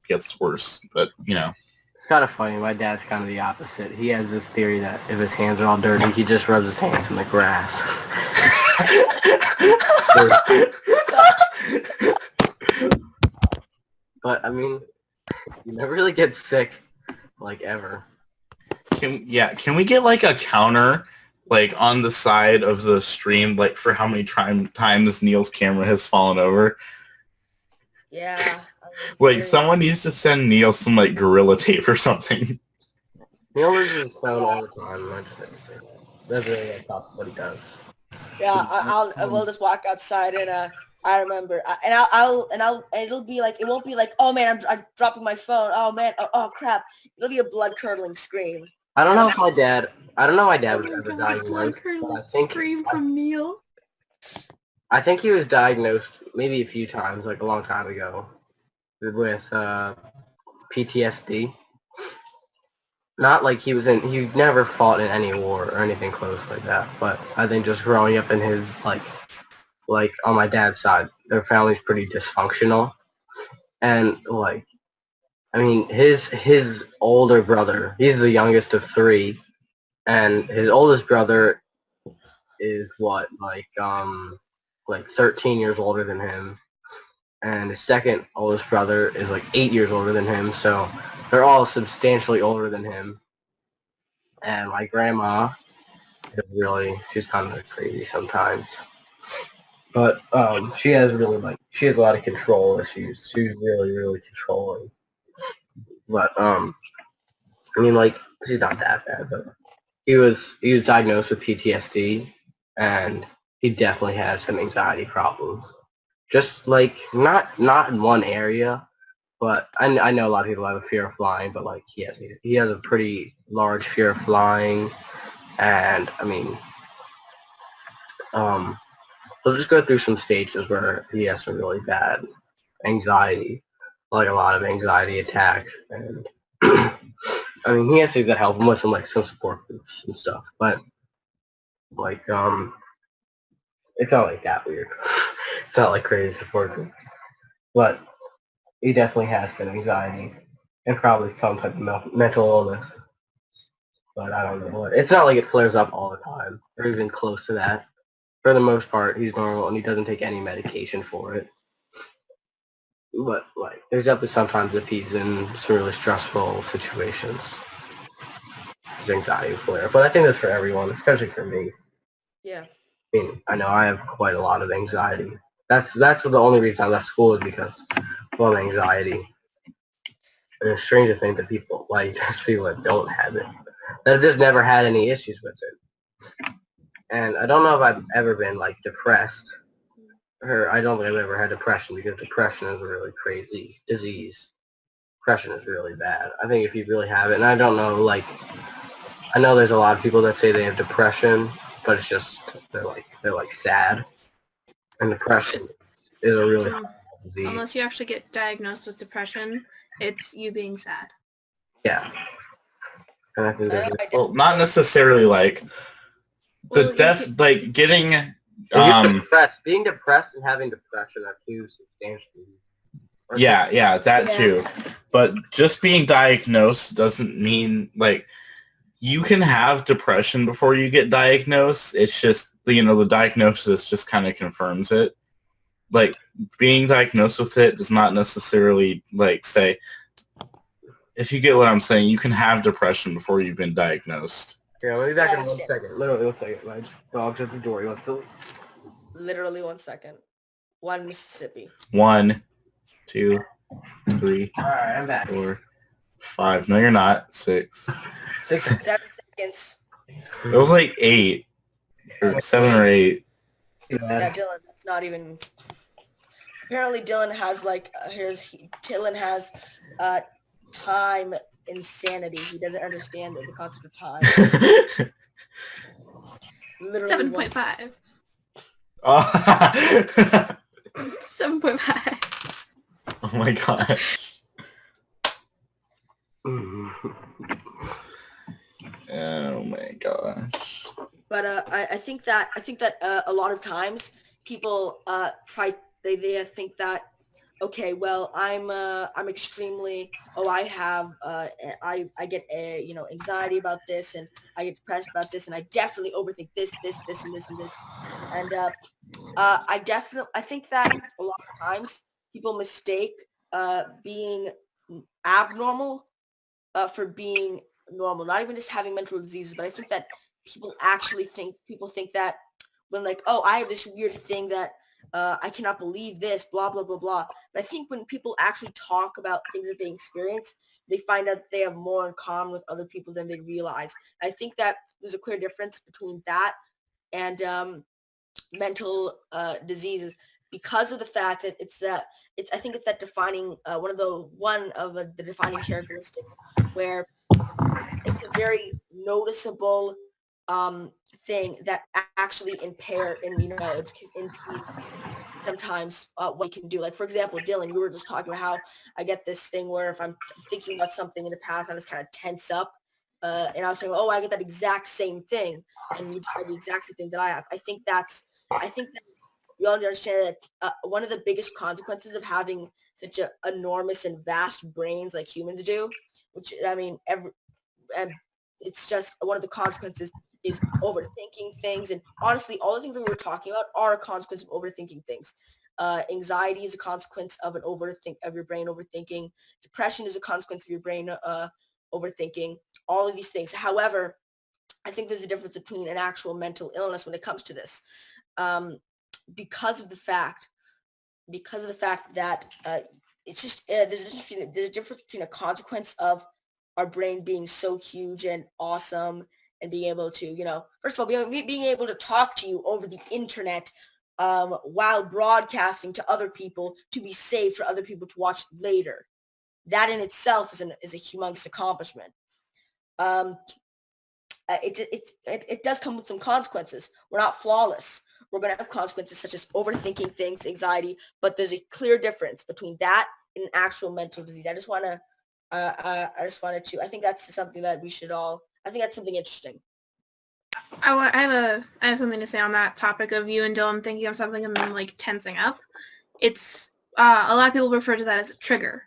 gets worse, but It's kind of funny. My dad's kind of the opposite. He has this theory that if his hands are all dirty, he just rubs his hands in the grass. But I mean, you never really get sick, like ever. Can we get like a counter like on the side of the stream, like for how many times Neil's camera has fallen over? Yeah, Like, someone needs to send Neil some, like, Gorilla Tape or something. Neil loses his phone all the time. That's really tough what he does. Yeah, I will just walk outside and I remember, and it'll be like, it won't be like, oh man, I'm dropping my phone. Oh man, oh crap. It'll be a blood curdling scream. I don't know if my dad was ever diagnosed. Blood curdling scream from Neil. I think he was diagnosed maybe a few times, like a long time ago, with PTSD. Not like he never fought in any war or anything close like that, but I think just growing up in his, like on my dad's side, their family's pretty dysfunctional. And, like, I mean, his older brother, he's the youngest of three, and his oldest brother is what, like 13 years older than him, and his second oldest brother is like 8 years older than him, so they're all substantially older than him. And my grandma is she's kind of crazy sometimes, but she has a lot of control issues. She's really controlling, but I mean, like, she's not that bad, but he was diagnosed with PTSD, and he definitely has some anxiety problems. Just like not in one area, but I know a lot of people have a fear of flying, but like he has a pretty large fear of flying, and I mean, he'll just go through some stages where he has some really bad anxiety, like a lot of anxiety attacks, and I mean, he has things that help him with like some support groups and stuff, but like it's not like that weird. It's not like crazy support groups, but he definitely has some anxiety and probably some type of mental illness. But I don't know what. It's not like it flares up all the time or even close to that. For the most part, he's normal and he doesn't take any medication for it. But like, there's definitely sometimes if he's in some really stressful situations, his anxiety will flare. But I think that's for everyone, especially for me. Yeah. I mean, I know I have quite a lot of anxiety. That's the only reason I left school is because of anxiety. And it's strange to think that people, like, there's people that don't have it, that have just never had any issues with it. And I don't know if I've ever been, like, depressed, or I don't think I've ever had depression, because depression is a really crazy disease. Depression is really bad. I think if you really have it, and I don't know, like, I know there's a lot of people that say they have depression, but it's just, they're like sad. And depression is a really hard disease. Unless you actually get diagnosed with depression, it's you being sad. Yeah. And I think well, not necessarily like like getting being depressed and having depression are two substantially. Yeah, that too. But just being diagnosed doesn't mean like you can have depression before you get diagnosed. It's just the diagnosis just kind of confirms it. Like being diagnosed with it does not necessarily like say, if you get what I'm saying, you can have depression before you've been diagnosed. Yeah, let me back in 1 second. Literally 1 second. My dog's at the door. He wants to leave. Literally 1 second. 1 Mississippi. 1, 2, 3, Alright, I'm back. 4, 5. No, you're not. 6. 7 seconds. It was like 8. Or 7 or 8. Yeah, Dylan, that's not even... Apparently Dylan has Dylan has time insanity. He doesn't understand the concept of time. Literally 7.5. 7.5. Oh my god. Oh my gosh. But I think that a lot of times people they think that, okay, well, I'm extremely, I get anxiety about this, and I get depressed about this, and I definitely overthink this and this and this, and I think that a lot of times people mistake being abnormal for being normal, not even just having mental diseases, but I think that people think that when like, oh, I have this weird thing that I cannot believe this, blah, blah, blah, blah. But I think when people actually talk about things that they experience, they find out they have more in common with other people than they realize. I think that there's a clear difference between that and mental diseases because of the fact that I think it's that defining one of the defining characteristics where it's a very noticeable thing that actually impair and it impedes sometimes what you can do. Like, for example, Dylan, you were just talking about how I get this thing where if I'm thinking about something in the past, I just kind of tense up. And I was saying, oh, I get that exact same thing. And you describe the exact same thing that I have. I think that we all understand that one of the biggest consequences of having such enormous and vast brains like humans do, which, I mean, it's just one of the consequences is overthinking things. And honestly, all the things that we were talking about are a consequence of overthinking things. Anxiety is a consequence of your brain overthinking. Depression is a consequence of your brain overthinking. All of these things. However, I think there's a difference between an actual mental illness when it comes to this, because of the fact that it's just there's a difference between a consequence of our brain being so huge and awesome and being able to, first of all, being able to talk to you over the internet while broadcasting to other people to be saved for other people to watch later. That in itself is a humongous accomplishment. It does come with some consequences. We're not flawless. We're going to have consequences such as overthinking things, anxiety, but there's a clear difference between that and an actual mental disease. I think that's something that I think that's something interesting. I have something to say on that topic of you and Dylan thinking of something and then like tensing up. It's a lot of people refer to that as a trigger.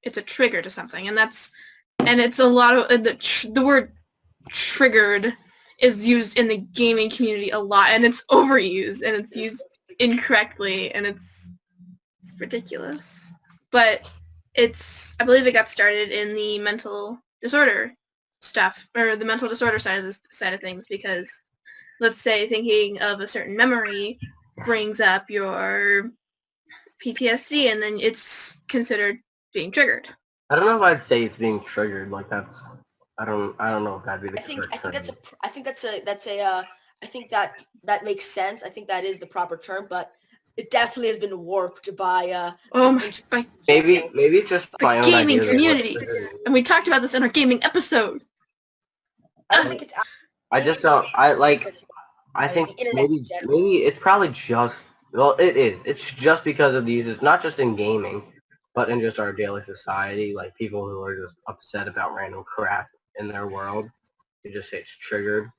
It's a trigger to something, and it's a lot of the word triggered is used in the gaming community a lot, and it's overused and it's used incorrectly, and it's ridiculous. But I believe it got started in the mental disorder stuff, or the mental disorder side of things, because let's say thinking of a certain memory brings up your PTSD, and then it's considered being triggered. I don't know if I'd say it's being triggered. Like that's, I don't know if that'd be the correct term. I think that makes sense. I think that is the proper term, but it definitely has been warped by maybe just the my own gaming idea community, and we talked about this in our gaming episode. I think it's. I just don't. I think maybe it's probably just. Well, it is. It's just because of these. It's not just in gaming, but in just our daily society. Like people who are just upset about random crap in their world, you just say it's triggered.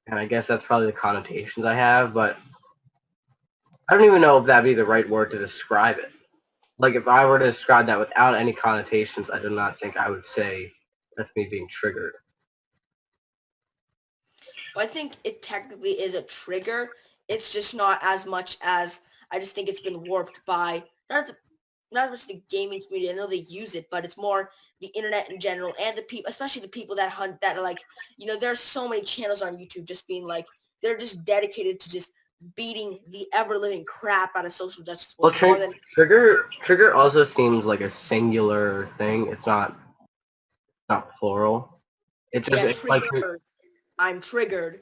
And I guess that's probably the connotations I have, but I don't even know if that'd be the right word to describe it. Like if I were to describe that without any connotations, I do not think I would say that's me being triggered. Well, I think it technically is a trigger. It's just not as much as, I just think it's been warped by, not as much the gaming community. I know they use it, but it's more the internet in general, and the people, especially the people that hunt, that are like, there's so many channels on YouTube just being like, they're just dedicated to just beating the ever-living crap out of social justice. Well, trigger also seems like a singular thing. It's not plural. It just it's like I'm triggered,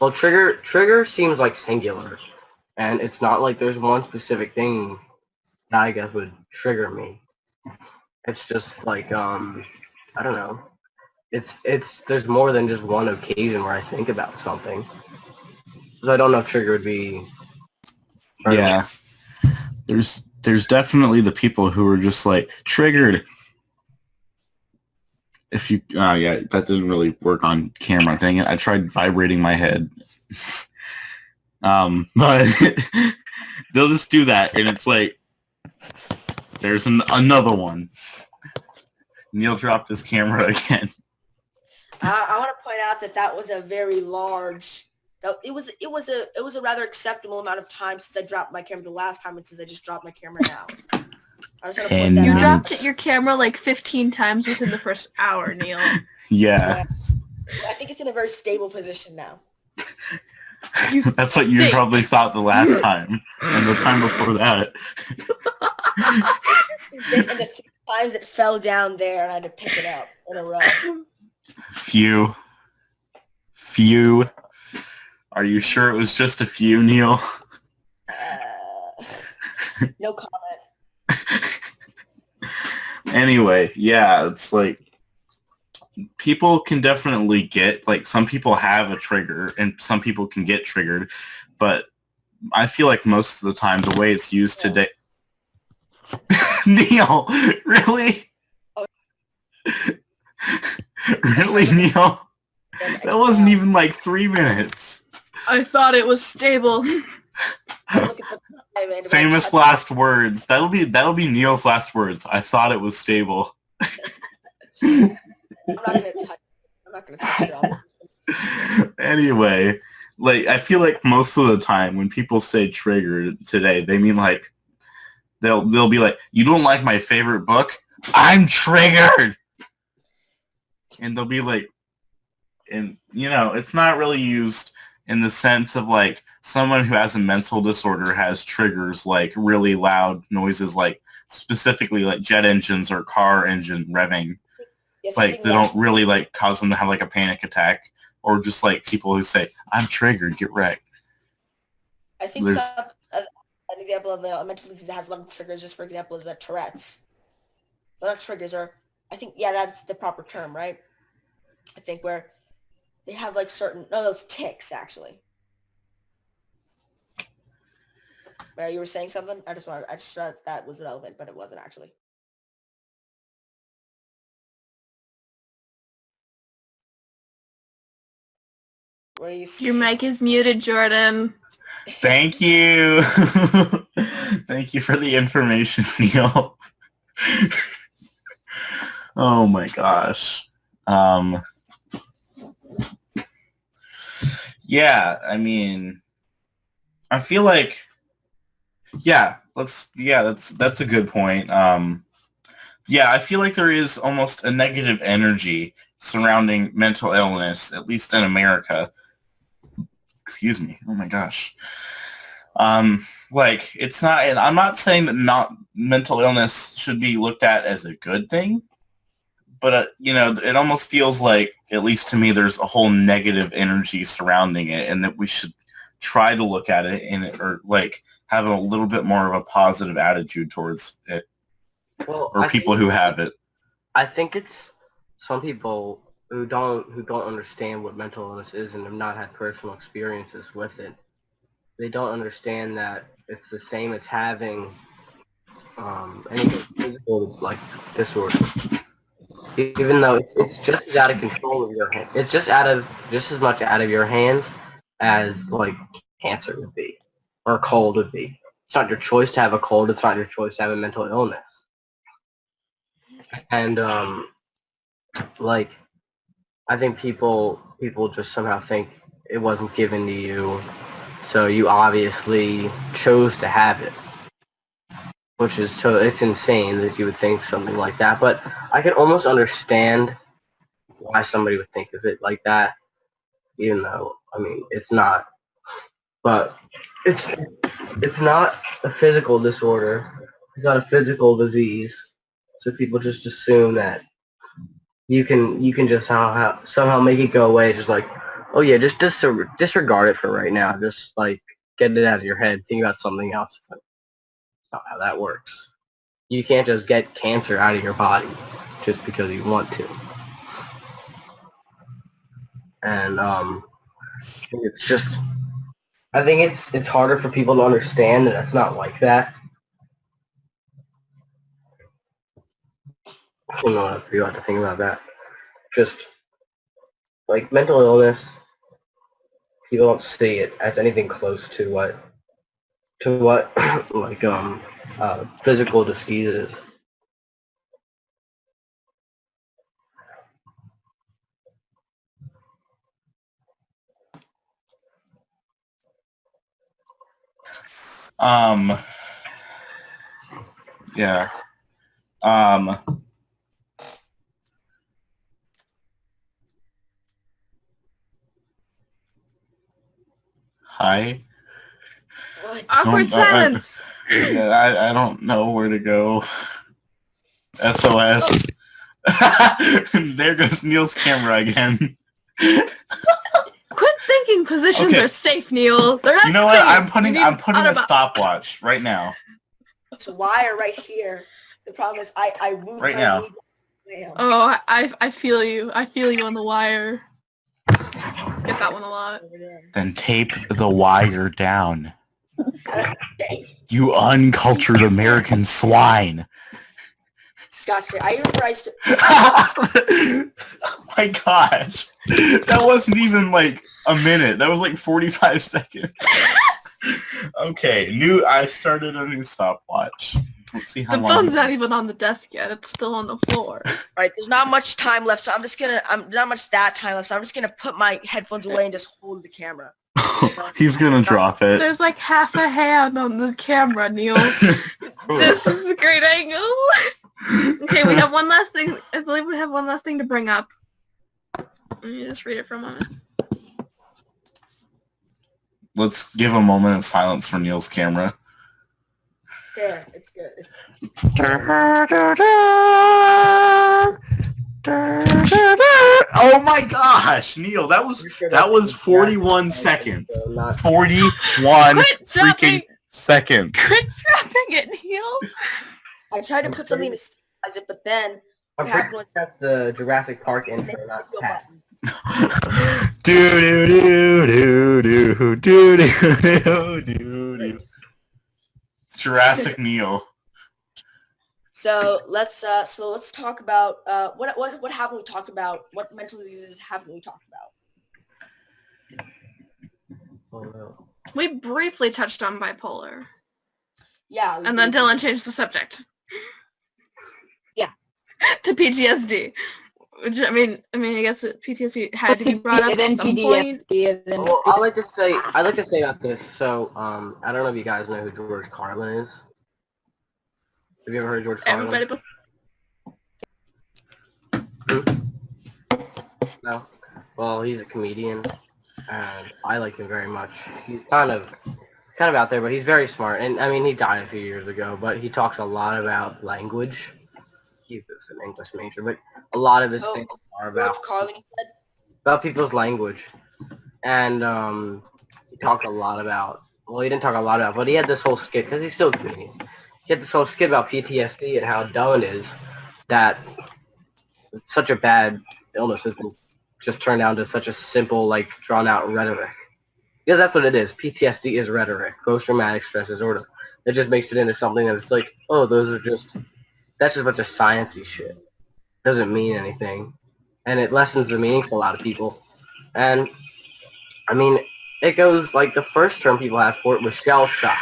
Well, trigger seems like singular, and it's not like there's one specific thing that I guess would trigger me. It's just like I don't know. It's there's more than just one occasion where I think about something. So I don't know if trigger would be. Yeah, there's definitely the people who are just like triggered. If you, yeah, that didn't really work on camera. Dang it! I tried vibrating my head, but they'll just do that, and it's like there's another one. Neil dropped his camera again. I want to point out that was a very large. It was a rather acceptable amount of time since I dropped my camera the last time, and since I just dropped my camera now. You dropped your camera like 15 times within the first hour, Neil. Yeah. I think it's in a very stable position now. That's what you probably thought the last time, and the time before that. This and the 3 times it fell down there and I had to pick it up in a row. Few. Are you sure it was just a few, Neil? No comment. Anyway, yeah, it's like people can definitely get, like, some people have a trigger and some people can get triggered, but I feel like most of the time the way it's used today... Neil, really? Really, Neil? That wasn't even like 3 minutes. I thought it was stable. Famous last words. That'll be Neil's last words. I thought it was stable. I'm not gonna touch it. Anyway, like, I feel like most of the time when people say triggered today, they mean like they'll be like, you don't like my favorite book? I'm triggered. And they'll be like, and it's not really used in the sense of like someone who has a mental disorder has triggers like really loud noises, like specifically like jet engines or car engine revving. Yes, like they don't really like cause them to have like a panic attack, or just like people who say, I'm triggered, get wrecked. I think an example of a mental disease that has a lot of triggers, just for example, is Tourette's. They're not triggers, or I think, yeah, that's the proper term, right? I think where they have like certain, no, those tics actually. You were saying something? I just thought that was relevant, but it wasn't actually. What are you saying? Your mic is muted, Jordan. Thank you. Thank you for the information, Neil. Oh my gosh. Yeah, I mean, I feel like, that's a good point. Yeah, I feel like there is almost a negative energy surrounding mental illness, at least in America. Excuse me. Oh my gosh. Like, it's not, and I'm not saying that not mental illness should be looked at as a good thing, but it almost feels like, at least to me, there's a whole negative energy surrounding it, and that we should try to look at it or like have a little bit more of a positive attitude towards it. Well, or people who have it. I think it's some people who don't understand what mental illness is and have not had personal experiences with it. They don't understand that it's the same as having any physical like disorder. Even though it's just as out of control of your hand, it's just as much out of your hands as like cancer would be or a cold would be. It's not your choice to have a cold. It's not your choice to have a mental illness. And like, I think people just somehow think it wasn't given to you, so you obviously chose to have it, which is it's insane that you would think something like that. But I can almost understand why somebody would think of it like that, even though, I mean, it's not. But it's not a physical disorder. It's not a physical disease. So people just assume that you can just somehow make it go away. Just like, oh yeah, just disregard it for right now. Just like get it out of your head. Think about something else. It's not how that works. You can't just get cancer out of your body just because you want to. And it's just, I think it's harder for people to understand that it's not like that. I don't know what you have to think about that. Just like mental illness, people don't see it as anything close to what like physical diseases. Yeah. Hi. What? Awkward silence. I don't know where to go. SOS. There goes Neil's camera again. Quit thinking positions are safe, Neil. They're not You know what? safe. I'm putting a stopwatch right now. It's a wire right here. The problem is I moved Right my now. knee down. Oh, I feel you. I feel you on the wire. Get that one a lot. Then tape the wire down. You uncultured American swine. Scotch tape. I remember I used to. Oh my gosh. That wasn't even like a minute. That was like 45 seconds. Okay, I started a new stopwatch. Let's see how The long. phone's not even on the desk yet. It's still on the floor. Alright, there's not much time left, so I'm not much that time left, so I'm just gonna put my headphones away and just hold the camera. He's gonna drop it. There's like half a hand on the camera, Neil. This is a great angle. Okay, we have one last thing. I believe we have one last thing to bring up. Let me just read it for a moment. Let's give a moment of silence for Neil's camera. There, it's good. Oh my gosh, Neil, that was 41 seconds. 41 freaking seconds. Quit scrapping it, Neil. I tried to put something to stabilize it, but then I'm pretty sure that's the Jurassic Park intro, not cat. Do do do do do do do do. Jurassic Neil. So let's talk about what haven't we talked about? What mental diseases haven't we talked about? Oh no. We briefly touched on bipolar. Yeah. And then Dylan changed the subject. Yeah. To PTSD. Which, I mean, I guess PTSD had to be brought up at some point. Well, I like to say about this. So, I don't know if you guys know who George Carlin is. Have you ever heard of George Carlin? Everybody. No. Well, he's a comedian, and I like him very much. He's kind of out there, but he's very smart. And I mean, he died a few years ago, but he talks a lot about language. He's just an English major, but a lot of his things are about George Carlin said? About people's language. And he talked a lot about, well, he didn't talk a lot about, but he had this whole skit, because he's still a comedian. He had this whole skit about PTSD and how dumb it is that such a bad illness has been just turned down to such a simple, like, drawn-out rhetoric. Because that's what it is. PTSD is rhetoric, post-traumatic stress disorder. It just makes it into something that it's like, oh, that's just a bunch of sciencey shit. Doesn't mean anything. And it lessens the meaning for a lot of people. And, I mean, it goes, like, the first term people have for it was shell shock.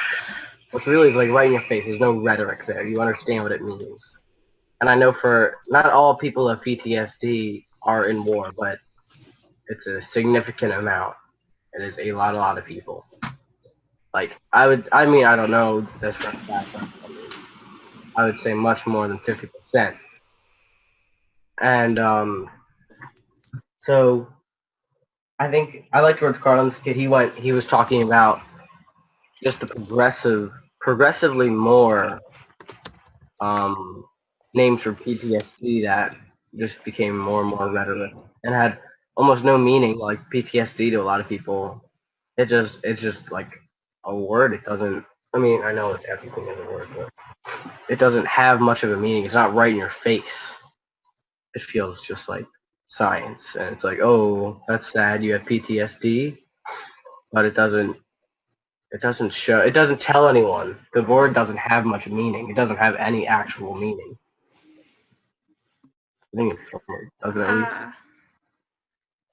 Which really is, like, right in your face. There's no rhetoric there. You understand what it means. And I know for, not all people of PTSD are in war, but it's a significant amount. It is a lot of people. Like, I don't know this for a fact, but I would say much more than 50%. And, so, I think, I like George Carlin's kid. He was talking about just the progressively more, names for PTSD that just became more and more rhetoric and had almost no meaning, like PTSD to a lot of people. It's just like a word. It doesn't, I mean, I know everything is a word, but it doesn't have much of a meaning. It's not right in your face. It feels just like science. And it's like, oh, that's sad, you have PTSD. But it doesn't tell anyone. The word doesn't have much meaning. It doesn't have any actual meaning. I think it's somewhere. Doesn't at least.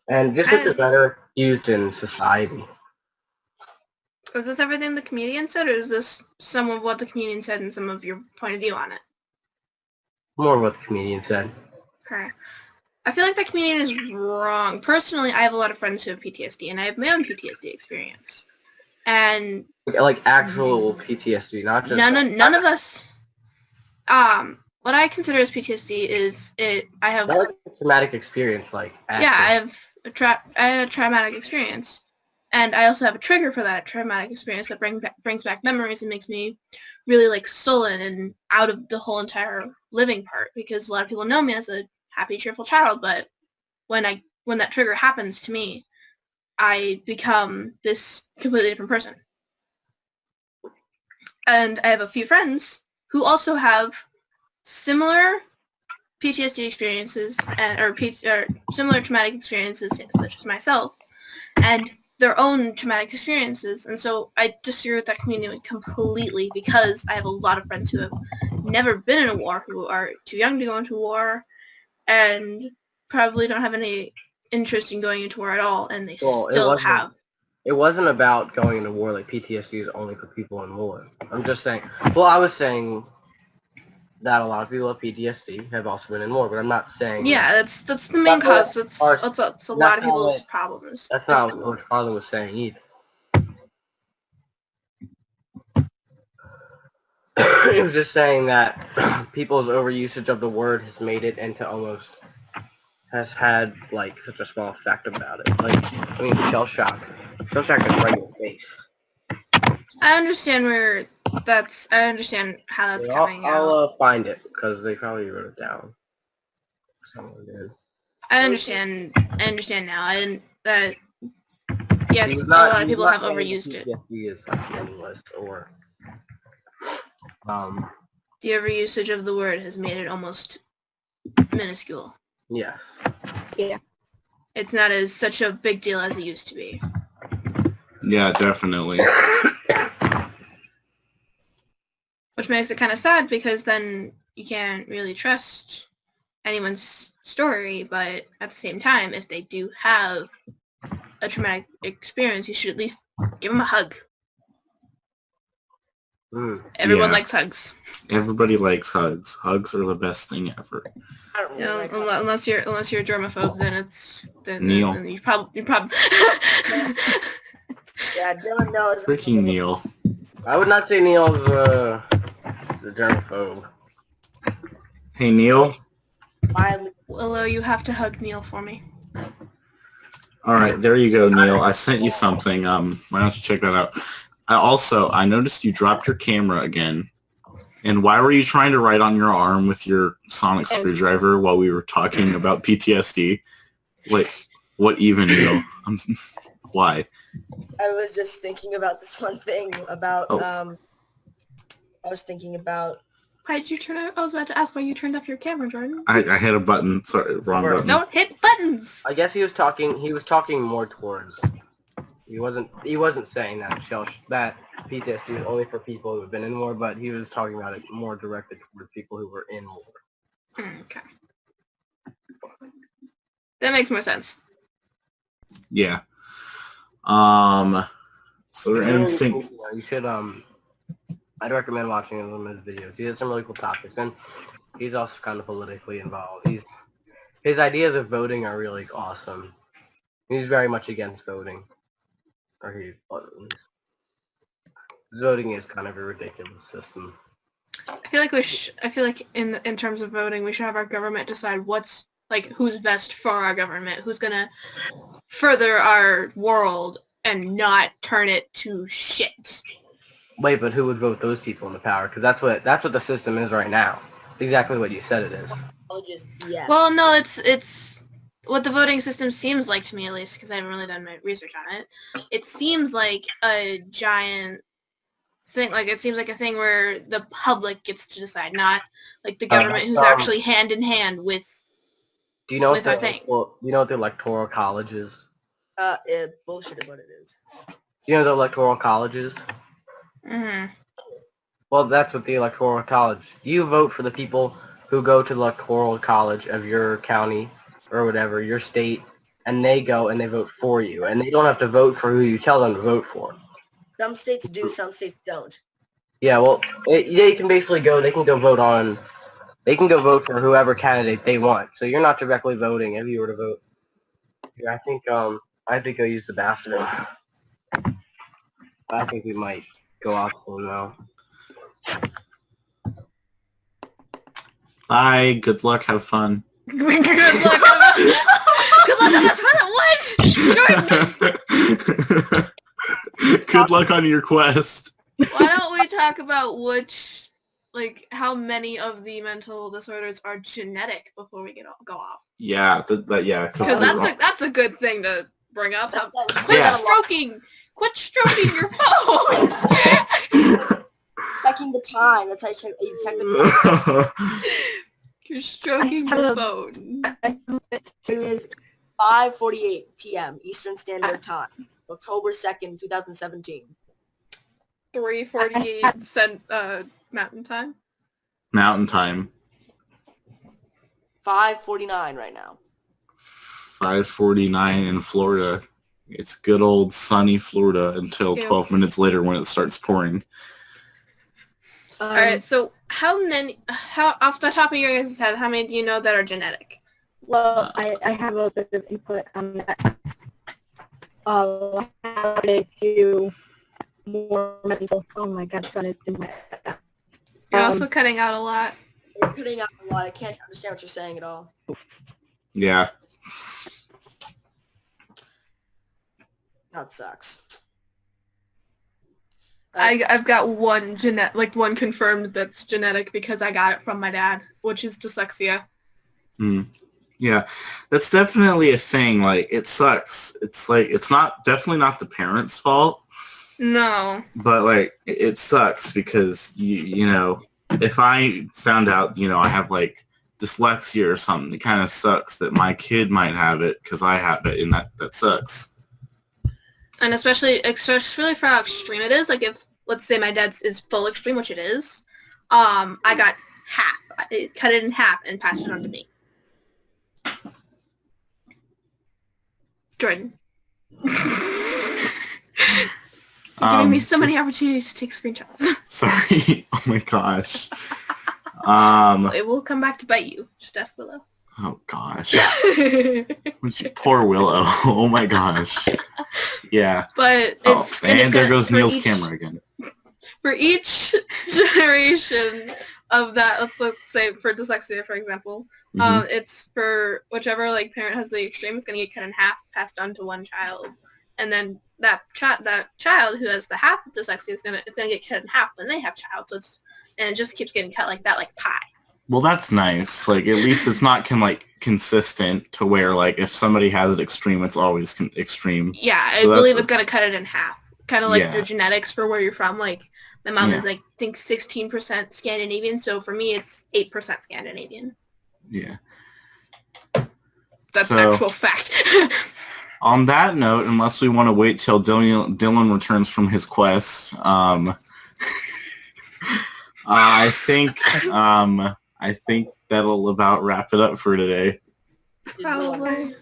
And just it's better used in society. Is this everything the comedian said, or is this some of what the comedian said and some of your point of view on it? More of what the comedian said. Okay. I feel like the comedian is wrong. Personally, I have a lot of friends who have PTSD, and I have my own PTSD experience. And like actual PTSD, not just none of us. What I consider as PTSD is I have not like a traumatic experience, like yeah, I had a traumatic experience, And I also have a trigger for that traumatic experience that brings back memories and makes me really like sullen and out of the whole entire living part, because a lot of people know me as a happy, cheerful child, but when that trigger happens to me, I become this completely different person. And I have a few friends who also have similar PTSD experiences or similar traumatic experiences such as myself, and their own traumatic experiences. And so I disagree with that community completely, because I have a lot of friends who have never been in a war, who are too young to go into war, and probably don't have any interest in going into war at all, and they still have. It wasn't about going into war. Like, PTSD is only for people in war. I'm just saying. Well, I was saying that a lot of people with PTSD have also been in war, but I'm not saying. Yeah, that's the main cause. That's a lot of people's problems. That's not what George Carlin was saying either. He was just saying that people's overusage of the word has made it into almost, has had like such a small effect about it. Like, I mean, shell shock. Shell shock is right in your face. I understand I understand how that's coming out. I'll find it, because they probably wrote it down. Someone did. I understand now, and that yes, a lot of people have overused it. PTSD is like meaningless, or the overusage of the word has made it almost minuscule. Yeah. Yeah. It's not as such a big deal as it used to be. Yeah, definitely. Which makes it kind of sad, because then you can't really trust anyone's story, but at the same time, if they do have a traumatic experience, you should at least give them a hug. Everyone likes hugs. Everybody likes hugs. Hugs are the best thing ever. You know, unless you're a germaphobe, then Neil. Then you probably. Yeah, Dylan knows. Freaking Neil. I would not say Neil's the germaphobe. Hey, Neil. Willow, you have to hug Neil for me. All right, there you go, Neil. I sent you something. Why don't you check that out? I noticed you dropped your camera again. And why were you trying to write on your arm with your sonic screwdriver while we were talking about PTSD? Like, what even, Neil? Why? I was just thinking about this one thing about, I was thinking about... Why did you turn off? I was about to ask why you turned off your camera, Jordan. I hit a button. Sorry, wrong button. Don't hit buttons! I guess he was talking more towards... He wasn't saying that that PTSD is only for people who have been in war, but he was talking about it more directed toward people who were in war. Okay. That makes more sense. Yeah. So they're anything... You should, I'd recommend watching some of his videos. He has some really cool topics, and he's also kind of politically involved. His ideas of voting are really awesome. He's very much against voting. Voting is kind of a ridiculous system. I feel like in terms of voting, we should have our government decide who's best for our government, who's gonna further our world and not turn it to shit. Wait, but who would vote those people into power? Because that's what the system is right now. Exactly what you said it is. Yes. Well, no, it's what the voting system seems like to me, at least, because I haven't really done my research on it. It seems like a giant thing. Like, it seems like a thing where the public gets to decide, not like the government who's actually hand in hand with. Do you know what the electoral college is? Bullshit is what it is. Do you know the electoral college is? Mm-hmm. Well, that's what the electoral college. You vote for the people who go to the electoral college of your county or whatever, your state, and they go and they vote for you, and they don't have to vote for who you tell them to vote for. Some states do, some states don't. Yeah, well, they can basically go. They can go vote for whoever candidate they want. So you're not directly voting if you were to vote. Yeah, I think I have to go use the bathroom. I think we might go off soon now. Bye. Good luck. Have fun. Good luck on that. What? Good luck on your quest. Why don't we talk about how many of the mental disorders are genetic before we go off? Yeah, because that's a good thing to bring up. Quit stroking your phone. Checking the time. That's how you check the time. You're stroking your phone. It is 5:48 p.m. Eastern Standard Time, October 2nd, 2017. 3:48 Mountain Time. Mountain Time. 5:49 right now. 5:49 in Florida. It's good old sunny Florida until 12 minutes later when it starts pouring. All right, so how off the top of your guys' head, how many do you know that are genetic? Well, I have a bit of input on that. How to do more mental. Oh my God, it's gonna do that. You're also cutting out a lot. You're cutting out a lot. I can't understand what you're saying at all. Yeah. That sucks. I've got one confirmed that's genetic because I got it from my dad, which is dyslexia. Yeah, that's definitely a thing. Like, it sucks. It's like, it's definitely not the parents' fault. No. But like, it sucks because you know, if I found out, I have like dyslexia or something, it kind of sucks that my kid might have it because I have it, and that sucks. And especially for how extreme it is. Like, if let's say my dad's is full extreme, which it is, I got half. I cut it in half and passed it on to me. Jordan. You're giving me so many opportunities to take screenshots. Sorry. Oh my gosh. It will come back to bite you. Just ask Willow. Oh gosh. Poor Willow. Oh my gosh. Yeah. But and there goes Neil's camera again. For each generation of that, let's say for dyslexia, for example, it's for whichever parent has the extreme, it's going to get cut in half, passed on to one child, and then that child who has the half of dyslexia it's gonna get cut in half when they have child. So it just keeps getting cut like that, like pie. Well, that's nice. Like, at least it's not consistent to where if somebody has it extreme, it's always extreme. Yeah, I believe it's gonna cut it in half. Kind of like the genetics for where you're from. Like, my mom is I think 16% Scandinavian, so for me it's 8% Scandinavian. Yeah. That's an actual fact. On that note, unless we want to wait till Dylan returns from his quest, I think that'll about wrap it up for today. Probably. All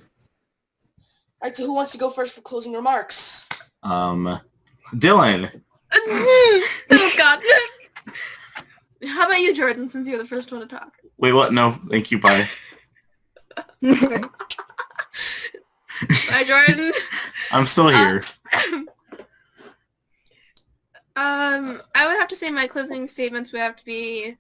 right, so who wants to go first for closing remarks? Dylan. Oh God. How about you, Jordan, since you're the first one to talk? Wait, what? No, thank you, bye. Bye, Jordan. I'm still here. I would have to say my closing statements would have to be,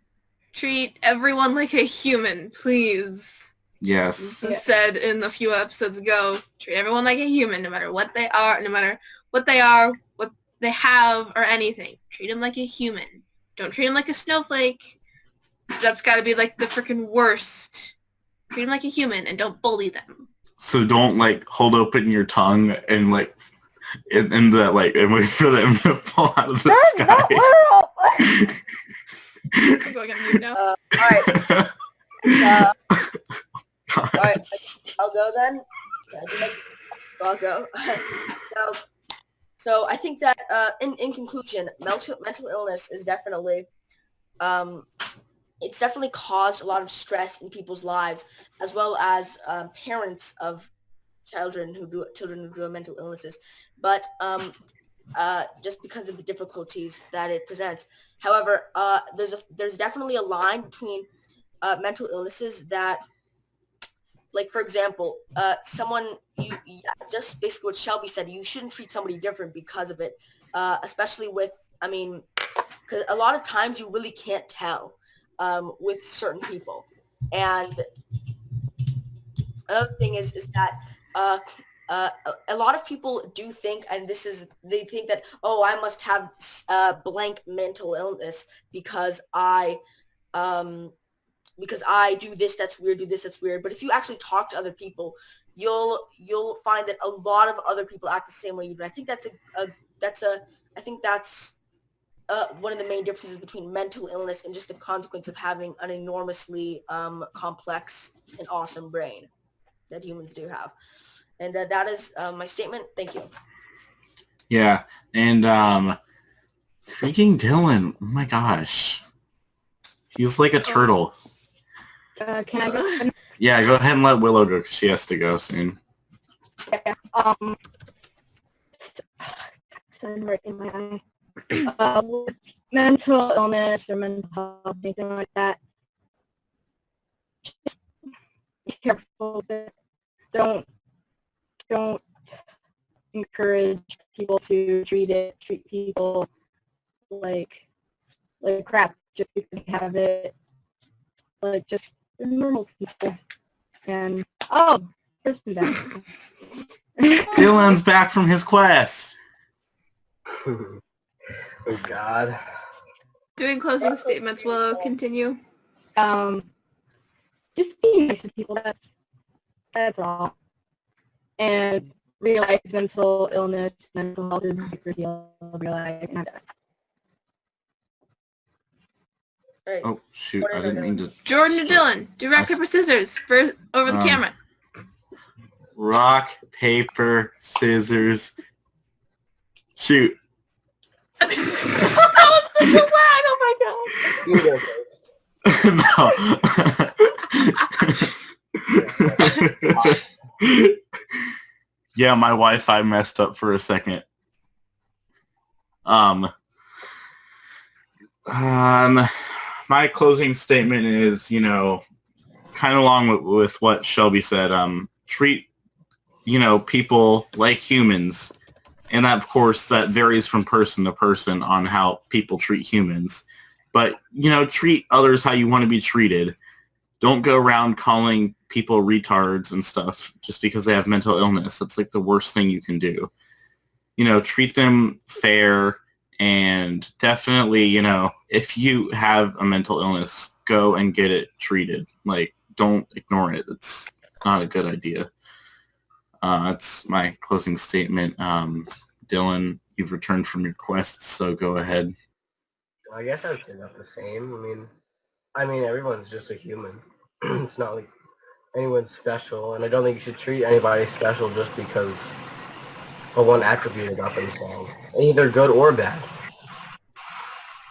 treat everyone like a human, please. Yes. This is said in a few episodes ago. Treat everyone like a human, no matter what they are, what they have, or anything. Treat them like a human. Don't treat them like a snowflake. That's got to be the freaking worst. Treat them like a human and don't bully them. So don't hold open your tongue and and wait for them to fall out of the sky. I'm going on mute now. All right, I'll go then. I'll go. So I think that in conclusion, mental illness is definitely it's definitely caused a lot of stress in people's lives, as well as parents of children who do mental illnesses. But just because of the difficulties that it presents. However, there's definitely a line between mental illnesses that, for example, just basically what Shelby said, you shouldn't treat somebody different because of it, especially because a lot of times you really can't tell with certain people. And another thing is that a lot of people do think, and they think that, oh, I must have blank mental illness because I do this that's weird, do this that's weird. But if you actually talk to other people, you'll find that a lot of other people act the same way you do. I think that's one of the main differences between mental illness and just the consequence of having an enormously complex and awesome brain that humans do have. And that is my statement. Thank you. Yeah, and freaking Dylan, oh my gosh. He's like a turtle. Can I go? Yeah, go ahead and let Willow go, because she has to go soon. Yeah, right in my eye. With mental illness or mental health, anything like that, just be careful. Don't encourage people to treat people like crap just because they have it. Like, just normal people. And here's some back. Dylan's back from his quest. Oh God. Doing closing statements, Willow, continue. Just be nice to people. That's all. And realize mental illness, mental health is a big deal. Realize. Right. Oh shoot! I didn't mean to. Jordan or Dylan, do rock, paper, scissors over the camera. Rock, paper, scissors. Shoot. That was such a lag! Oh my god. No. Yeah, my Wi-Fi messed up for a second. My closing statement is, kind of along with what Shelby said. Treat, people like humans, and that, of course, that varies from person to person on how people treat humans. But treat others how you want to be treated. Don't go around calling people retards and stuff just because they have mental illness. That's like the worst thing you can do. Treat them fair, and definitely, if you have a mental illness, go and get it treated. Like, don't ignore it. It's not a good idea. That's my closing statement. Dylan, you've returned from your quest, so go ahead. I guess I'd say not the same. I mean, everyone's just a human. It's not like anyone's special, and I don't think you should treat anybody special just because of one attribute about themselves, either good or bad.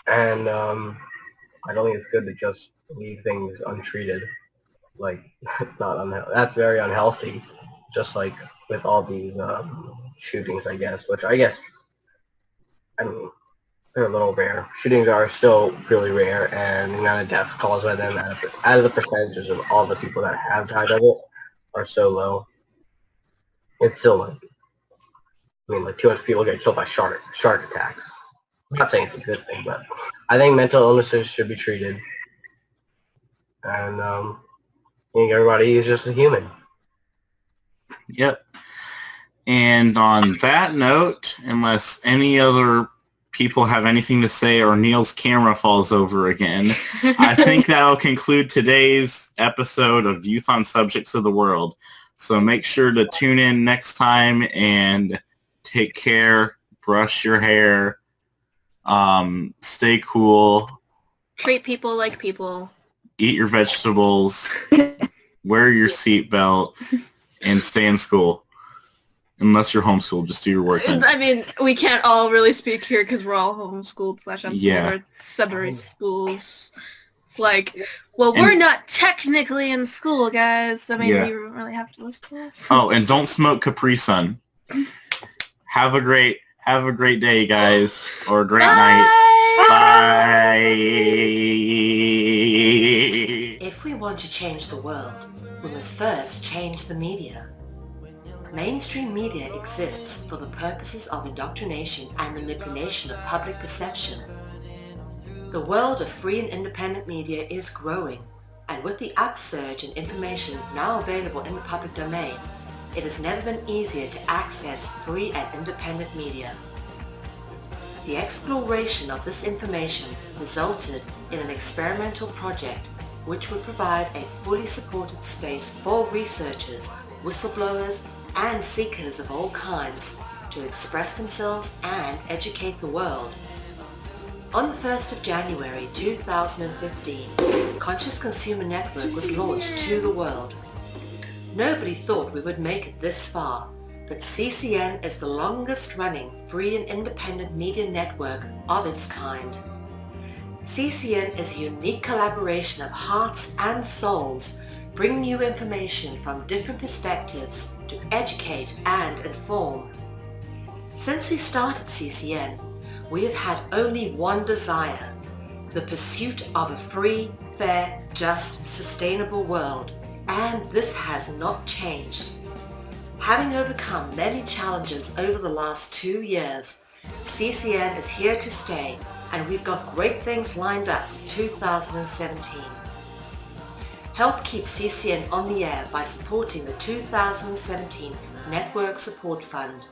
And I don't think it's good to just leave things untreated. Like, not unhealthy. That's very unhealthy. Just like with all these shootings, I guess. Which I guess, they're a little rare. Shootings are still really rare, and the amount of deaths caused by them out of the percentages of all the people that have died of it are so low. It's still like 200 people get killed by shark attacks. I'm not saying it's a good thing, but I think mental illnesses should be treated. And I think everybody is just a human. Yep. And on that note, unless any other people have anything to say or Neil's camera falls over again, I think that'll conclude today's episode of Youth on Subjects of the World. So make sure to tune in next time and take care, brush your hair, stay cool. Treat people like people. Eat your vegetables, wear your seatbelt, and stay in school. Unless you're homeschooled, just do your work then. I mean, we can't all really speak here because we're all homeschooled / unschooled or sub schools. It's like, well, we're not technically in school, guys. I mean, you really have to listen to us. Oh, and don't smoke Capri Sun. Have a great day, guys, or a great night. Bye. If we want to change the world, we must first change the media. Mainstream media exists for the purposes of indoctrination and manipulation of public perception. The world of free and independent media is growing, And with the upsurge in information now available in the public domain, it has never been easier to access free and independent media. The exploration of this information resulted in an experimental project which would provide a fully supported space for researchers, whistleblowers, and seekers of all kinds to express themselves and educate the world. On the 1st of January 2015, Conscious Consumer Network was launched to the world. Nobody thought we would make it this far, but CCN is the longest running free and independent media network of its kind. CCN is a unique collaboration of hearts and souls, bringing you information from different perspectives to educate and inform. Since we started CCN, we have had only one desire: the pursuit of a free, fair, just, sustainable world, and this has not changed. Having overcome many challenges over the last 2 years, CCN is here to stay, and we've got great things lined up for 2017. Help keep CCN on the air by supporting the 2017 Network Support Fund.